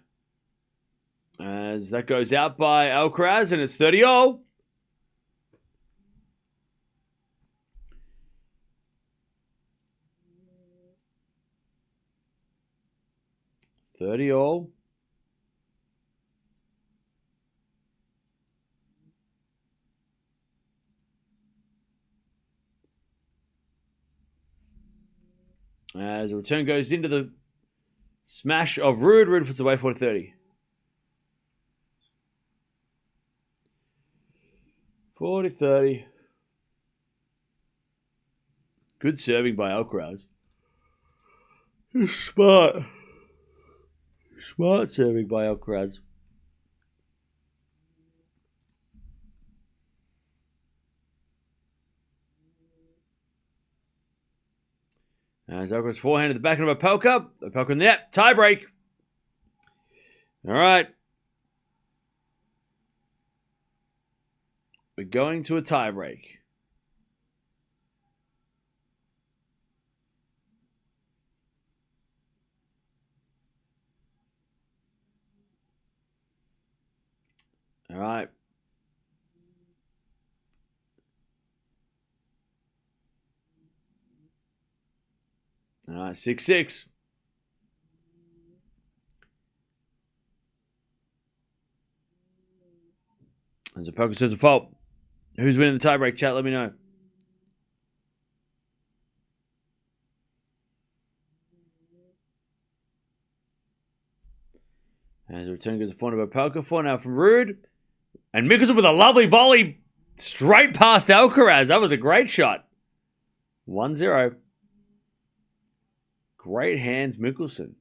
As that goes out by Alcaraz, and it's 30-all. As the return goes into the smash of Ruud. Ruud puts away 40-30. 40-30. Good serving by Alcaraz. Smart. Smart serving by Alcaraz. As Alcaraz forehand at the back of Opelka. Opelka in the net. Tie break. All right. We're going to a tie break. All right. All right, 6-6. As Opelka says a fault. Who's winning the tiebreak, chat? Let me know. As the return goes to front of Opelka. 4 now from Ruud. And Michelsen with a lovely volley straight past Alcaraz. That was a great shot. 1-0. Great hands, Michelsen.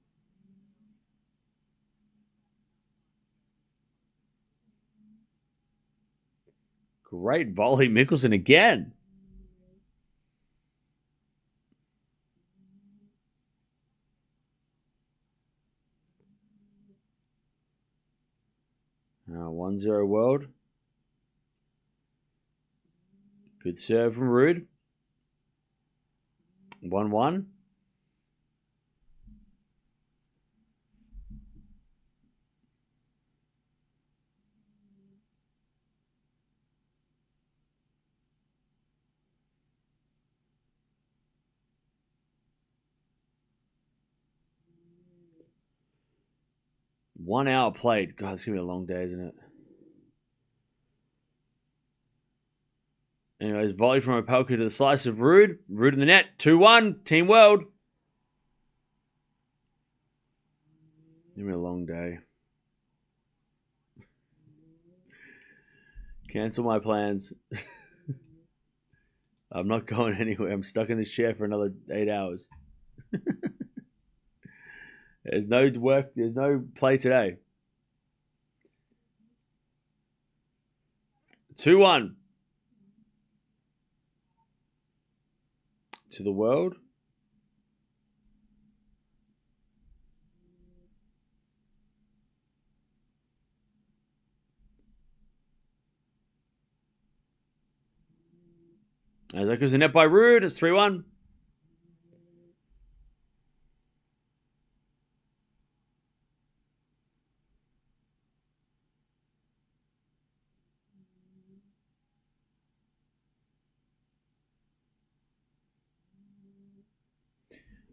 Great volley, Michelsen again. Now 1-0 world. Good serve from Ruud. 1-1. One hour played. God, it's going to be a long day, isn't it? Anyways, volley from Opelka to the slice of Ruud. Ruud in the net. 2-1. Team World. It's going to be a long day. Cancel my plans. I'm not going anywhere. I'm stuck in this chair for another 8 hours. There's no work. There's no play today. 2-1. To the world. As that goes the net by Ruud. It's 3-1.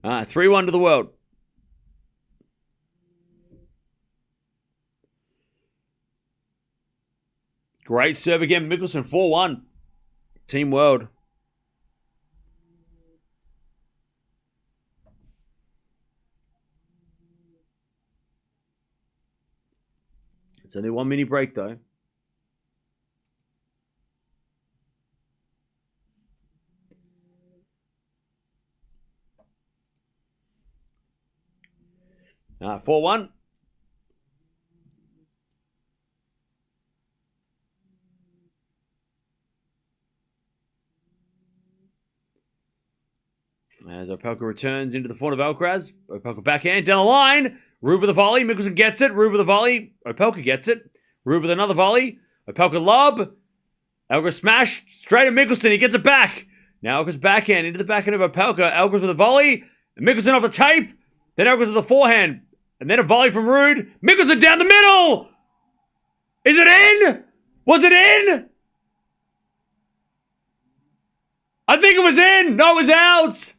All right, 3-1 to the world. Great serve again. Michelsen, 4-1. Team World. It's only 1 mini break, though. All right, 4-1. As Opelka returns into the front of Alcaraz. Opelka backhand down the line. Ruud with a volley. Michelsen gets it. Ruud with a volley. Opelka gets it. Ruud with another volley. Opelka lob. Alcaraz smash. Straight at Michelsen. He gets it back. Now Alcaraz backhand into the backhand of Opelka. Alcaraz with a volley. And Michelsen off the tape. Then Alcaraz with the forehand. And then a volley from Ruud. Michelsen down the middle. Is it in? Was it in? I think it was in. No, it was out.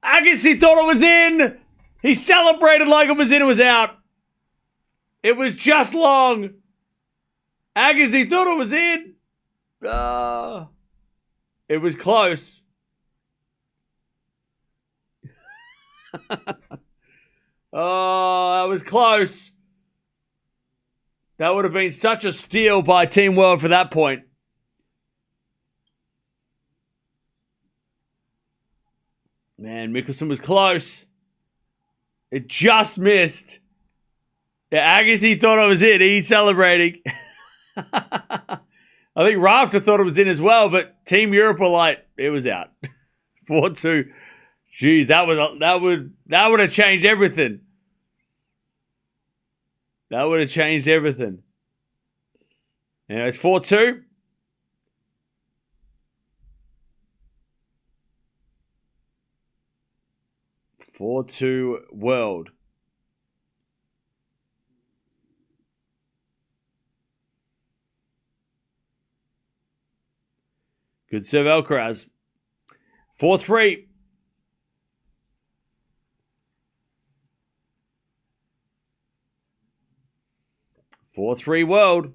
Agassi thought it was in. He celebrated like it was in. It was out. It was just long. Agassi thought it was in. It was close. Oh, that was close. That would have been such a steal by Team World for that point. Man, Michelsen was close. It just missed. Yeah, Agassi thought it was in. He's celebrating. I think Rafter thought it was in as well, but Team Europe were like, it was out. 4-2. Jeez, that would have changed everything. That would have changed everything. Anyway, it's 4-2. World. Good serve, Alcaraz. 4-3. World.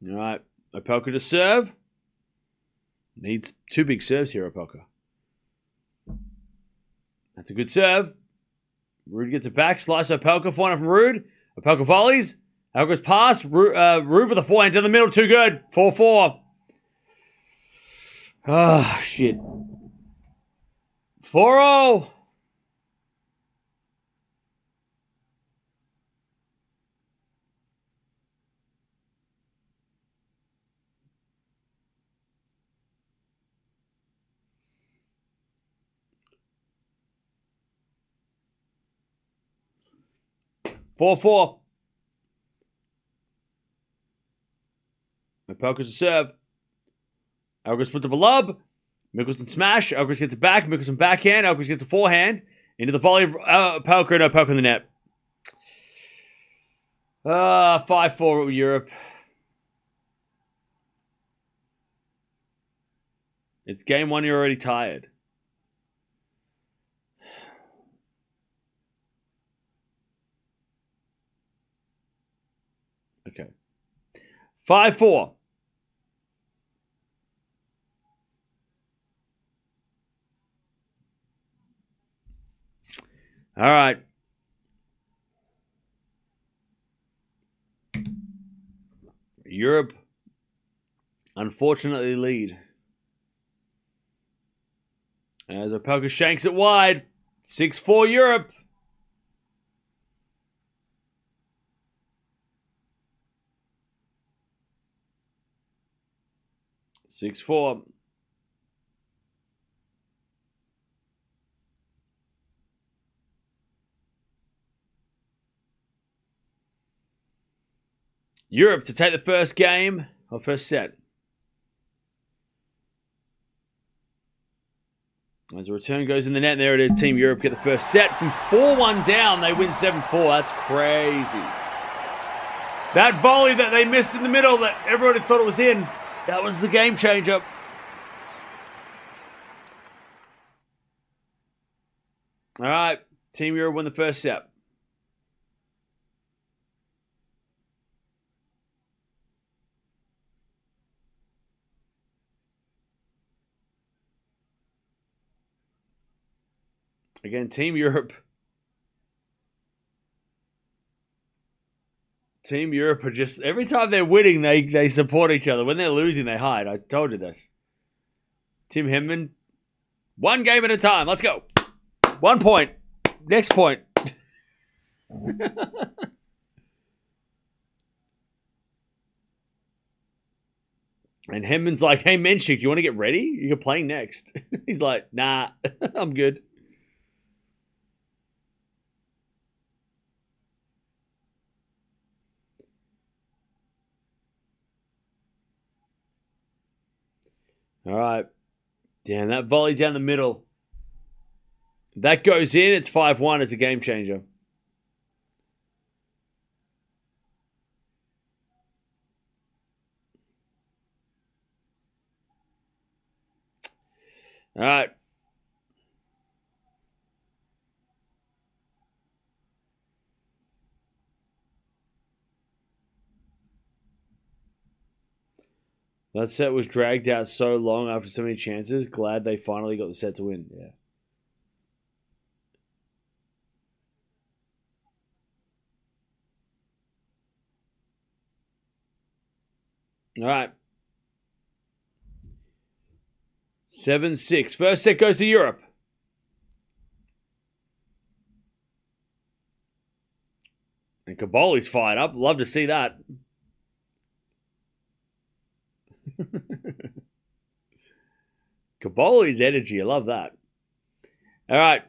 All right. Opelka to serve. Needs two big serves here, Opelka. That's a good serve. Ruud gets it back. Slice Opelka. Forehand from Ruud. Opelka volleys. Alcaraz pass. Ruud with a forehand to the middle. Too good. 4-4. Ah, shit. 4-0. Opelka to serve. Alcaraz puts up a lob. Michelsen smash. Alcaraz gets it back. Michelsen backhand. Alcaraz gets a forehand. Into the volley of Opelka, and Opelka in the net. 5-4 with Europe. It's game one. You're already tired. Okay. 5-4. All right. Europe, unfortunately, lead. As Opelka shanks it wide. 6-4 Europe. Europe to take the first game, or first set. As the return goes in the net, and there it is. Team Europe get the first set. From 4-1 down, they win 7-4. That's crazy. That volley that they missed in the middle that everybody thought it was in, that was the game changer. All right. Team Europe won the first set. Again, Team Europe. Team Europe are just, every time they're winning, they support each other. When they're losing, they hide. I told you this. Tim Henman, one game at a time. Let's go. 1 point. Next point. And Henman's like, hey, Menchik, you want to get ready? You're playing next. He's like, nah, I'm good. All right. Damn, that volley down the middle. If that goes in, it's 5-1. It's a game changer. All right. That set was dragged out so long after so many chances. Glad they finally got the set to win. Yeah. All right. 7-6. First set goes to Europe. And Caboli's fired up. Love to see that. Caboli's energy. I love that. All right.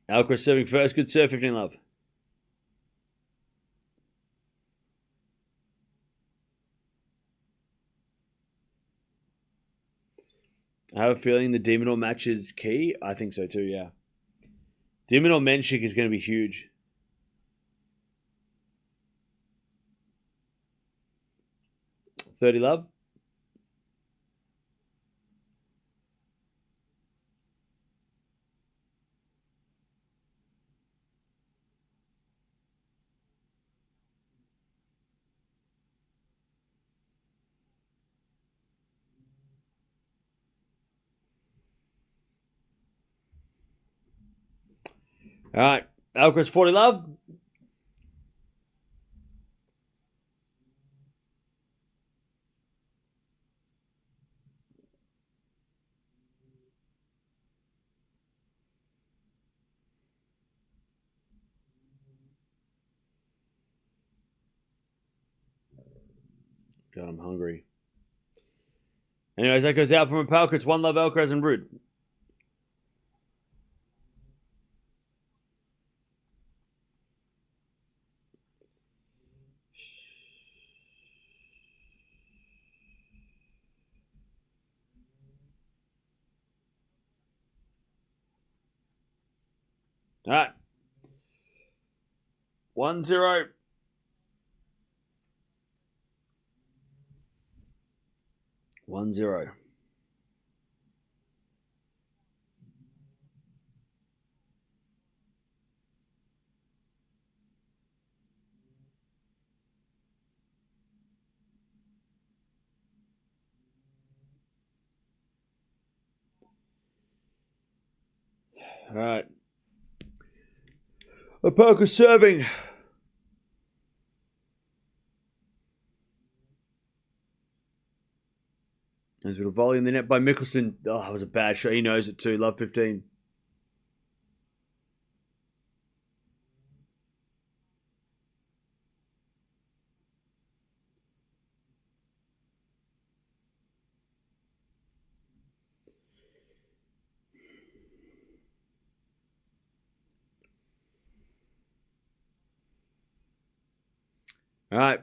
Alcaraz serving first. Good serve, 15-love. I have a feeling the Demon or match is key. I think so too, yeah. Demon or Menchik is going to be huge. 30-love. All right. Alcaraz, 40-love. God, I'm hungry. Anyways, that goes out from Opelka. It's 1-love Alcaraz and Ruud. All right. 1-0. All right. Opelka serving. There's a bit of volley in the net by Michelsen. Oh, that was a bad shot. He knows it too. Love 15. All right.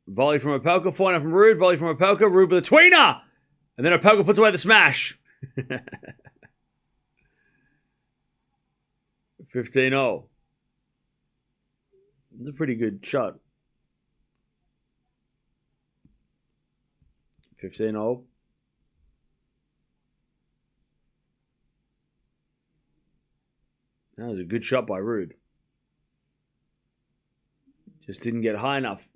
Volley from Opelka. Flying from Ruud. Volley from Opelka. Ruud with a tweener. And then Opelka puts away the smash. 15-0. It's a pretty good shot. 15-0. That was a good shot by Ruud. Just didn't get high enough.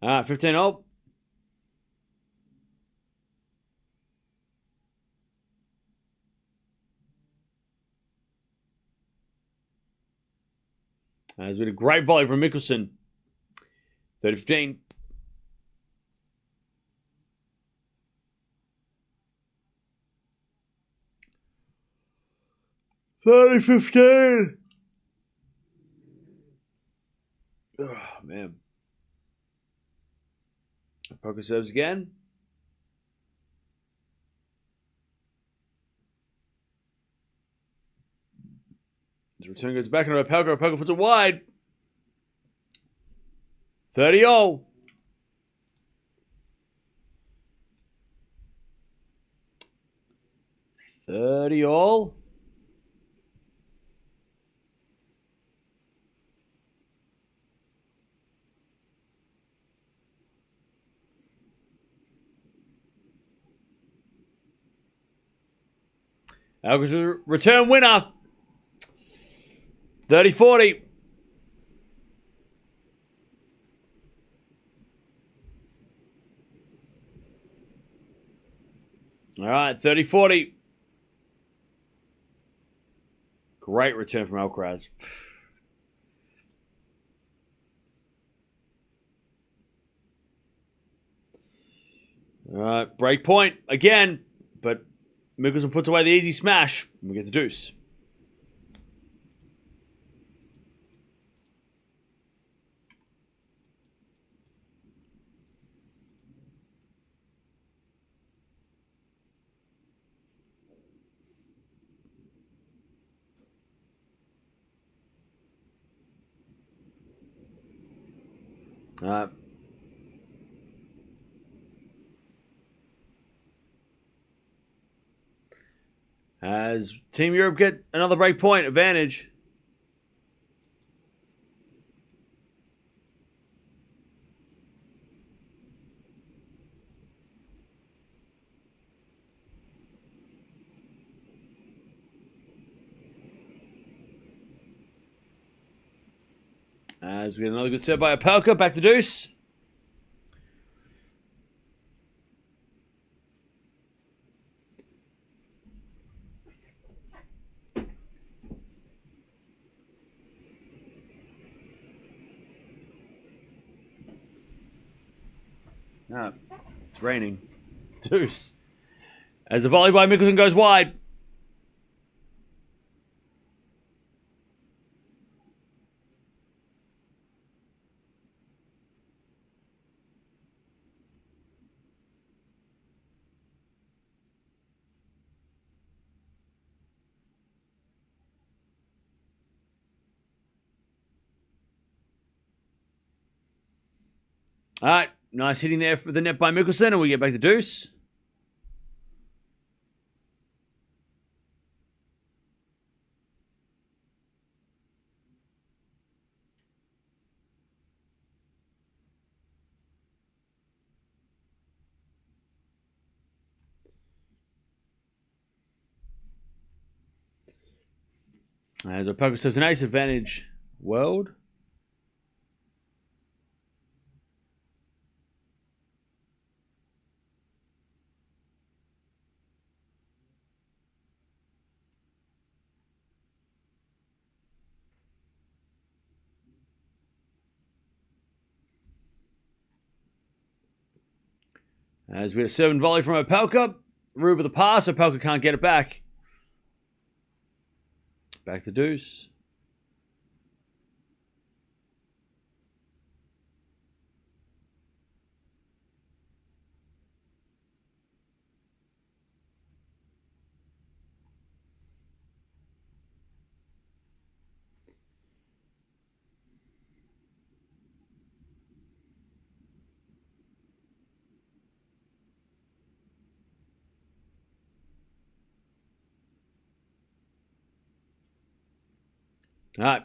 All right, 15-0. There's been a great volley from Michelsen. 30-15. 30-15. Oh, man. Opelka serves again. The return goes back into Opelka. Opelka puts it wide. 30-all. All. Alcaraz return winner. 30-40. All right, 30-40. Great return from Alcaraz. All right, break point again, but Michelsen puts away the easy smash. We get the deuce. All right. As Team Europe get another break point advantage. As we get another good serve by Opelka, back to deuce. No, it's raining. Deuce. As the volley by Michelsen goes wide. All right, nice hitting there for the net by Michelsen, and we get back to deuce. As Opelka serves an ace advantage, world. As we have a serve and volley from Opelka. Ruud with the pass. Opelka can't get it back. Back to deuce. All right.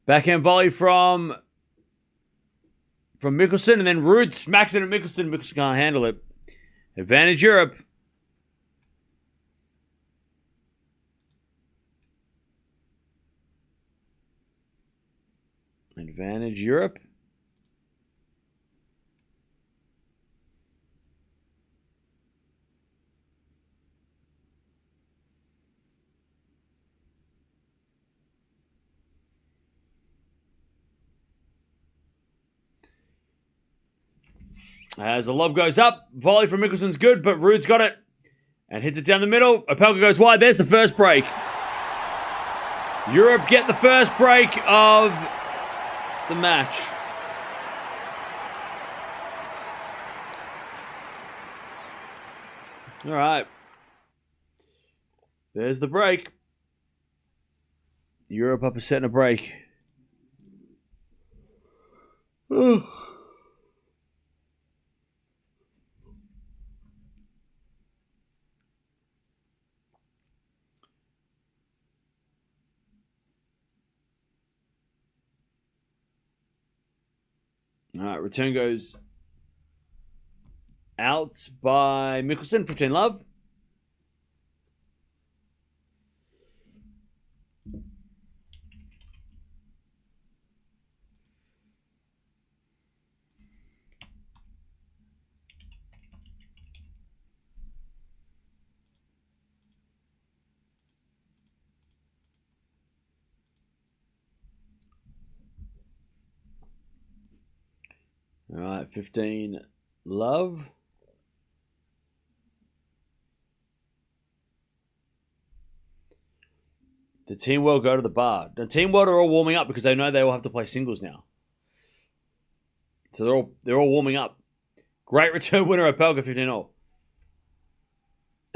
Backhand volley from Michelsen, and then Ruud smacks it at Michelsen. Michelsen can't handle it. Advantage Europe. Advantage Europe. As the lob goes up, volley from Michelsen's good, but Ruud's got it and hits it down the middle. Opelka goes wide. There's the first break. Europe get the first break of the match. All right. There's the break. Europe up a set and a break. All right, return goes out by Michelsen, 15 love. All right, 15 love. The Team World go to the bar. The Team World are all warming up because they know they all have to play singles now. So they're all warming up. Great return winner Opelka, 15-0.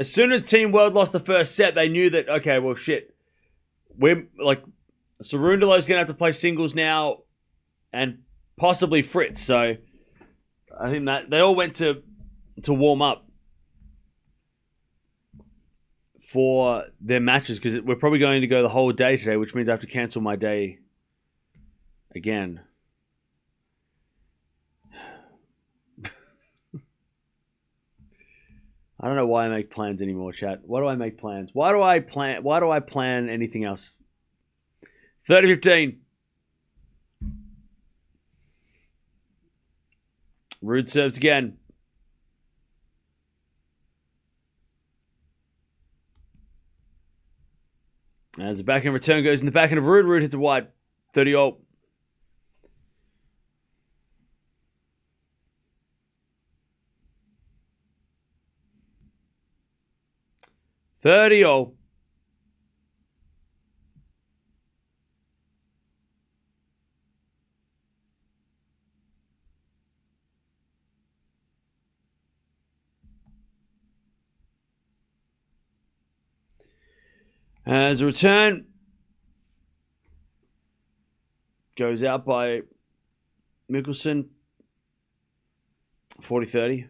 As soon as Team World lost the first set, they knew that, okay, well, shit. We're like, Cerundolo's going to have to play singles now and possibly Fritz. So I think that they all went to warm up for their matches because we're probably going to go the whole day today, which means I have to cancel my day again. I don't know why I make plans anymore, chat. Why do I make plans? Why do I plan anything else? 30-15. Ruud serves again. As the backhand return goes in the backhand of Ruud. Ruud hits a wide. 30-0. As a return goes out by Michelsen, 40-30.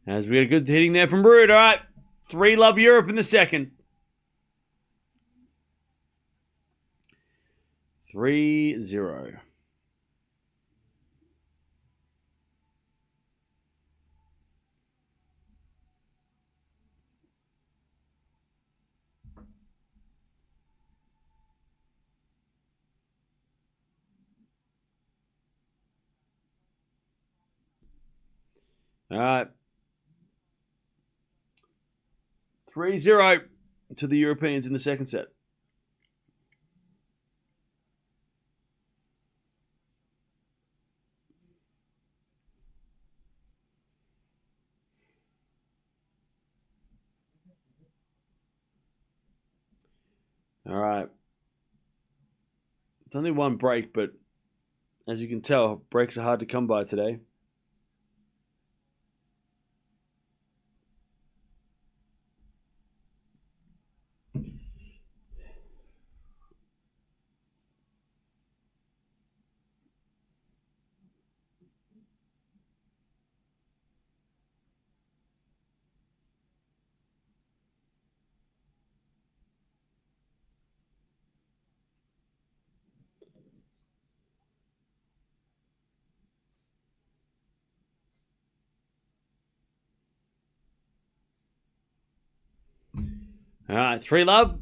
As we get a good hitting there from Ruud. All right. 3-love Europe in the second. 3-0. All right. 3-0 to the Europeans in the second set. All right. It's only one break, but as you can tell, breaks are hard to come by today. All right, 3-love.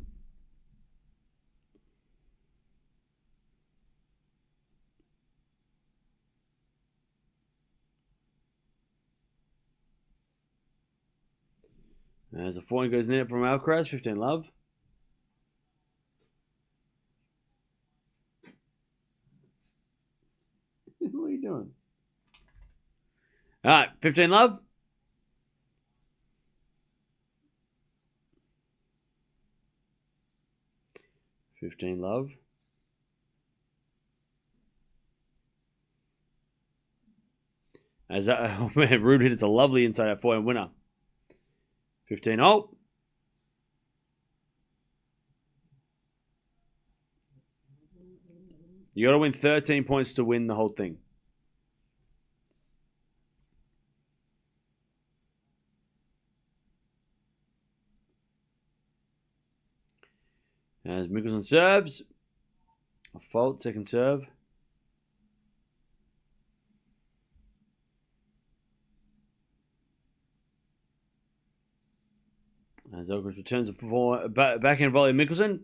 As a point goes in it from Alcaraz, 15-love. 15 love. As that, oh man, Ruud hit. It's a lovely inside out forehand winner. 15 all. You got to win 13 points to win the whole thing. As Michelsen serves. A fault, second serve. As Alcaraz returns a backhand volley of Michelsen.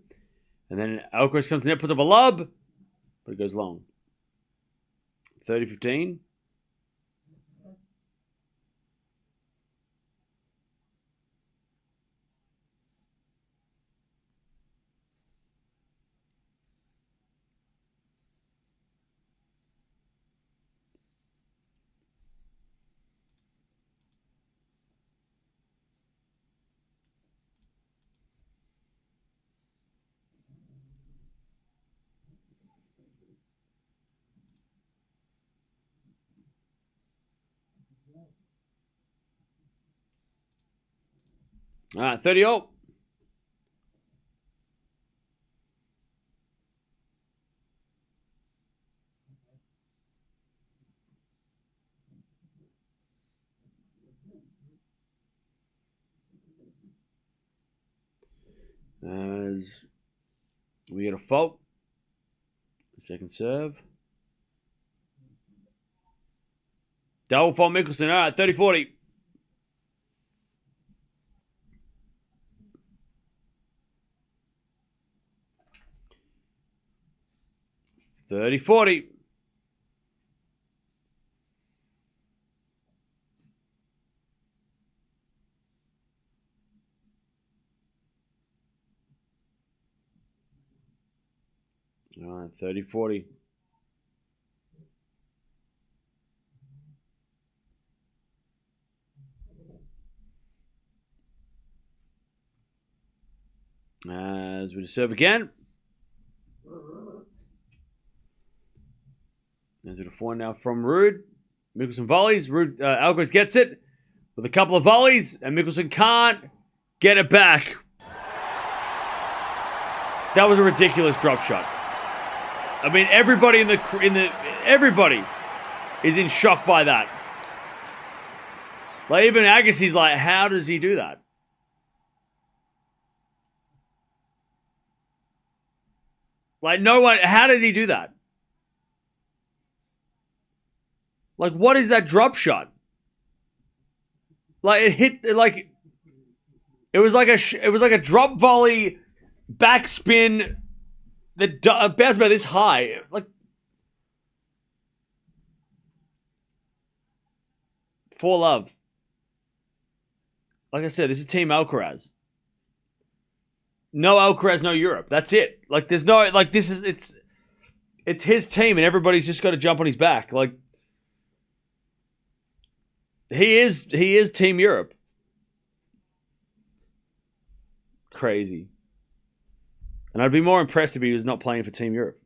And then Alcaraz comes to net, puts up a lob. But it goes long. 30-15. All right, 30 all. As we get a fault. Second serve. Double fault Michelsen. All right, 30-40. All right, 30-40. As we serve again. As we forehand now from Ruud. Michelsen volleys. Ruud, Alcaraz gets it with a couple of volleys, and Michelsen can't get it back. That was a ridiculous drop shot. I mean, everybody everybody is in shock by that. Like even Agassi's like, how does he do that? Like no one. How did he do that? Like what is that drop shot? Like it hit like it was like a drop volley, backspin that bounced about this high. Like 4 love. Like I said, this is Team Alcaraz. No Alcaraz, no Europe. That's it. Like there's no like this is it's his team and everybody's just got to jump on his back. Like he is Team Europe. Crazy. And I'd be more impressed if he was not playing for Team Europe.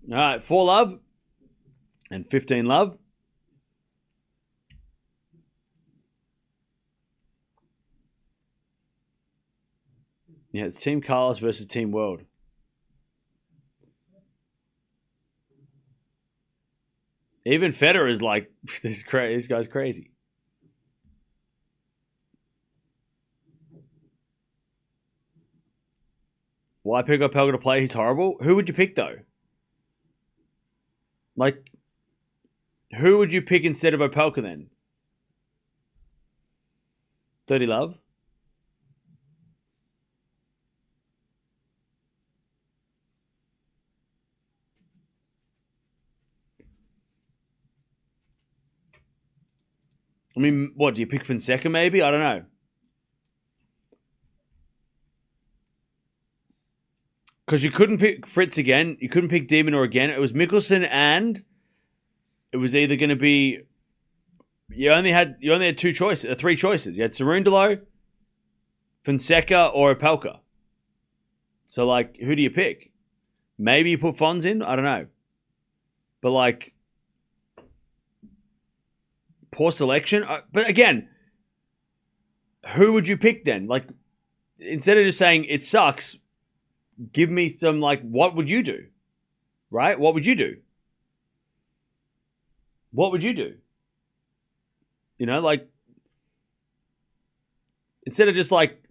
All right, 4 love and 15 love. Yeah, it's Team Carlos versus Team World. Even Federer is like, this guy's crazy. Why pick up Opelka to play? He's horrible. Who would you pick though? Like, who would you pick instead of Opelka then? 30 love? I mean, what, do you pick Fonseca maybe? I don't know. Because you couldn't pick Fritz again. You couldn't pick De Minaur again. It was Michelsen and it was either going to be... You only had three choices. You had Cerundolo, Fonseca, or Opelka. So, like, who do you pick? Maybe you put Fons in? I don't know. But, like, poor selection. But, again, who would you pick then? Like, instead of just saying it sucks, give me some, like, what would you do? Right? What would you do? What would you do? You know, like, instead of just, like,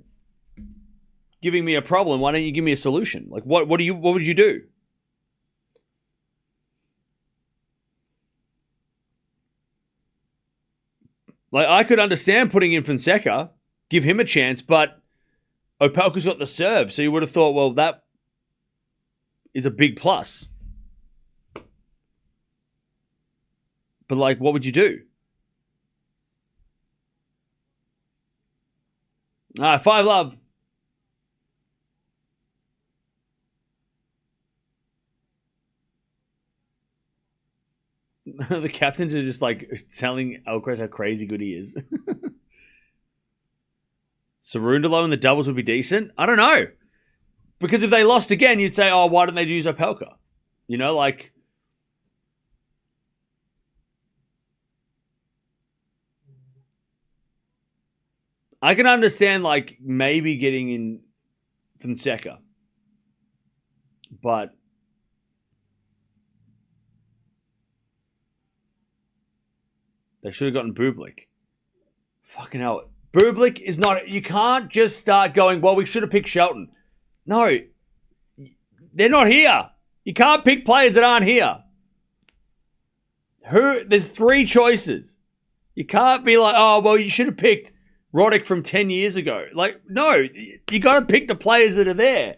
giving me a problem, why don't you give me a solution? Like, what would you do? Like, I could understand putting in Fonseca, give him a chance, but Opelka's got the serve, so you would have thought, well, that is a big plus. But, like, what would you do? 5-love. The captains are just like telling Alcaraz how crazy good he is. Cerundolo in the doubles would be decent? I don't know. Because if they lost again, you'd say, oh, why didn't they use Opelka? You know, like... I can understand, like, maybe getting in Fonseca. But they should have gotten Bublik. Fucking hell. Bublik is not... You can't just start going, well, we should have picked Shelton. No. They're not here. You can't pick players that aren't here. There's 3 choices. You can't be like, oh, well, you should have picked Roddick from 10 years ago. Like, no. You got to pick the players that are there.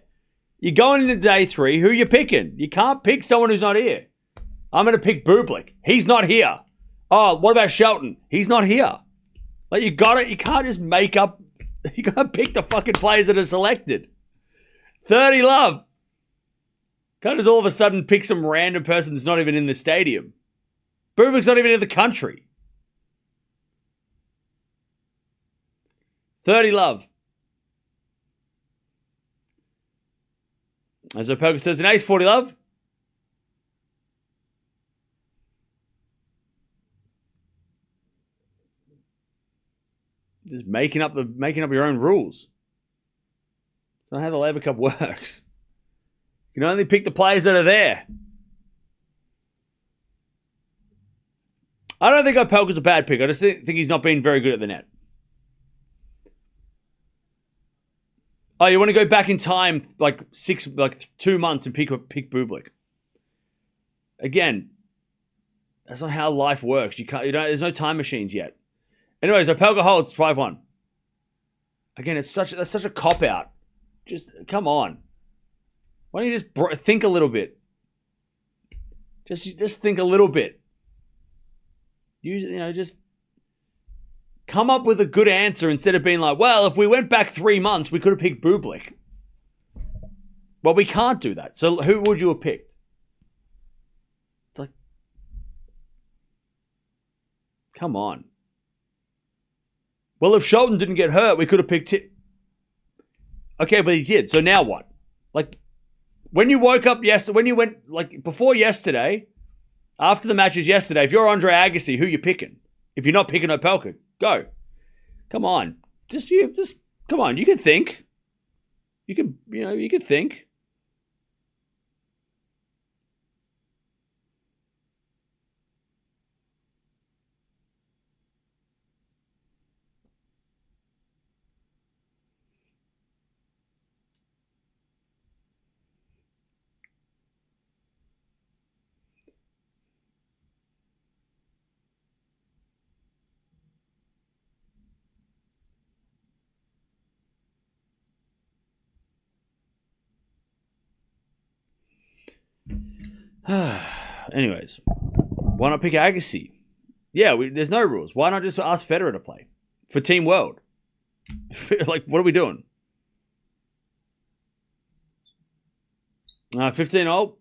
You're going into day 3. Who are you picking? You can't pick someone who's not here. I'm going to pick Bublik. He's not here. Oh, what about Shelton? He's not here. Like, you can't just make up. You got to pick the fucking players that are selected. 30 love. Can't just all of a sudden pick some random person that's not even in the stadium. Bublik's not even in the country. 30 love. As Opelka says, an ace, 40 love. Just making up your own rules. That's not how the Laver Cup works. You can only pick the players that are there. I don't think Opelka's a bad pick. I just think he's not been very good at the net. Oh, you want to go back in time like 2 months and pick Bublik? Again, that's not how life works. There's no time machines yet. Anyways, Opelka holds 5-1. Again, that's such a cop out. Just come on. Why don't you just think a little bit? Just think a little bit. Just come up with a good answer instead of being like, well, if we went back 3 months, we could have picked Bublik. Well, we can't do that. So who would you have picked? It's like, come on. Well, if Shelton didn't get hurt, we could have picked it. Okay, but he did. So now what? Like, when you woke up yesterday, when you went, like, before yesterday, after the matches yesterday, if you're Andre Agassi, who you picking? If you're not picking Opelka, go. Come on. Just come on. You can think. You can think. Anyways, why not pick Agassi? Yeah, there's no rules. Why not just ask Federer to play for Team World? Like, what are we doing? 15 all.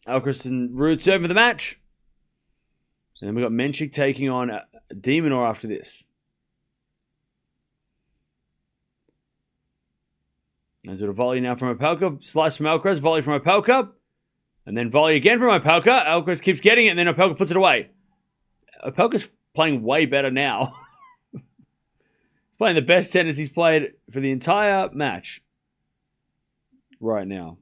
Alcaraz and Ruud serving for the match. And then we got Menchik taking on De Minaur after this. There's a volley now from Opelka. Slice from Alcaraz. Volley from Opelka. And then volley again from Opelka. Alcaraz keeps getting it, and then Opelka puts it away. Opelka's playing way better now. He's playing the best tennis he's played for the entire match right now.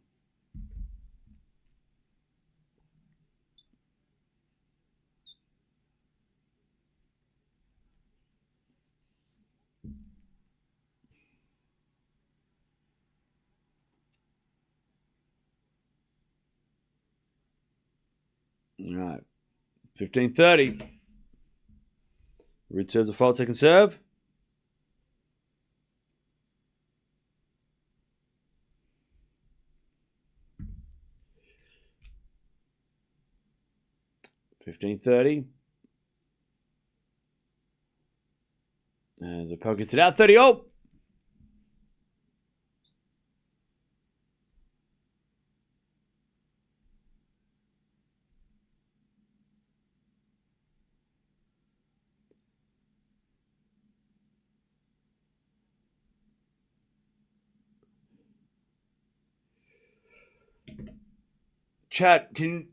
All right. 15-30. Ruud serves a fault second serve. $15-30. As Opelka gets it out. 30 all. Chat, can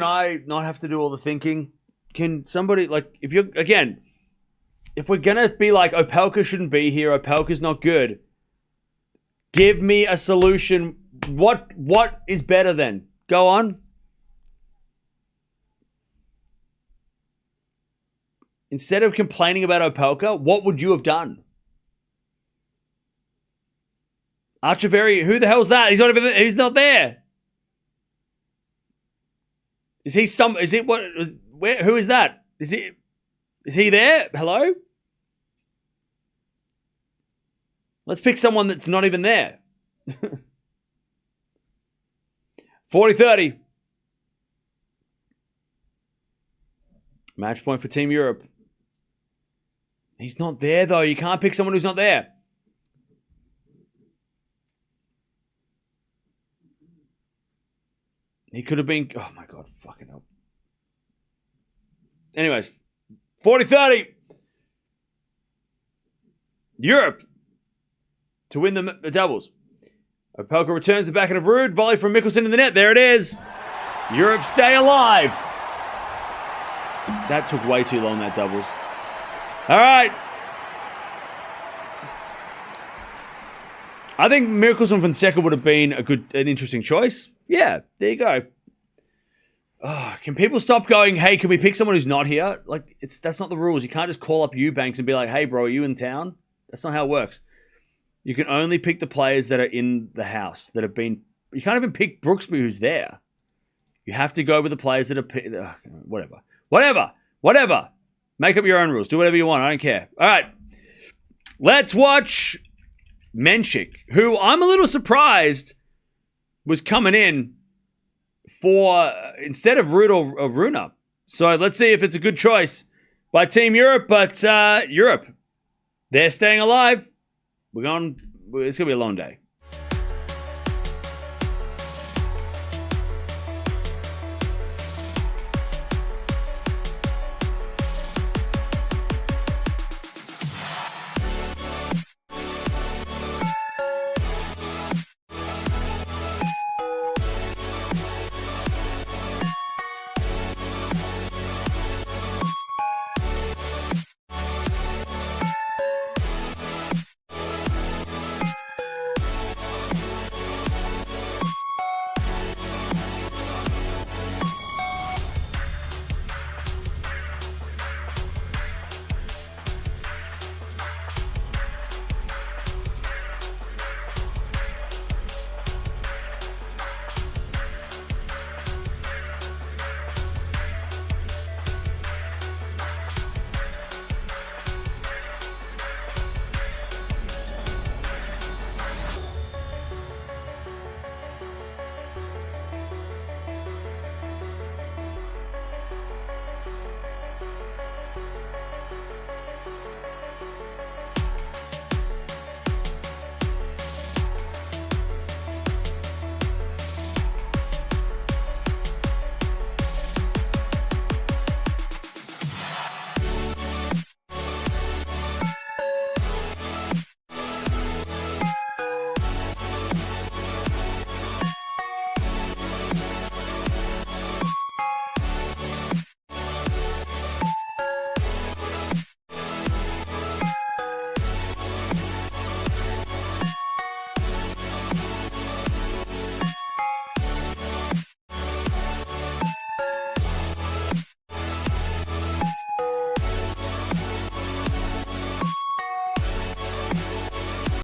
I not have to do all the thinking? Can somebody, like, if we're gonna be like, Opelka shouldn't be here, Opelka's not good, give me a solution. What is better then? Go on. Instead of complaining about Opelka, what would you have done? Archiveri, who the hell's that? He's not there. Who is that? Is he there? Hello? Let's pick someone that's not even there. 40-30. Match point for Team Europe. He's not there, though. You can't pick someone who's not there. He could have been... Oh, my God. Fucking hell. Anyways. 40-30. Europe to win the doubles. Opelka returns the backhand of Ruud. Volley from Michelsen in the net. There it is. Europe stay alive. That took way too long, that doubles. All right. I think Michelsen and Fonseca would have been an interesting choice. Yeah, there you go. Oh, can people stop going, hey, can we pick someone who's not here? Like, that's not the rules. You can't just call up Eubanks and be like, hey, bro, are you in town? That's not how it works. You can only pick the players that are in the house, that have been... You can't even pick Brooksby who's there. You have to go with the players that are... Whatever. Make up your own rules. Do whatever you want. I don't care. All right. Let's watch Menchik, who I'm a little surprised was coming in for instead of Ruud or Runa. So let's see if it's a good choice by Team Europe. But Europe, they're staying alive. It's going to be a long day.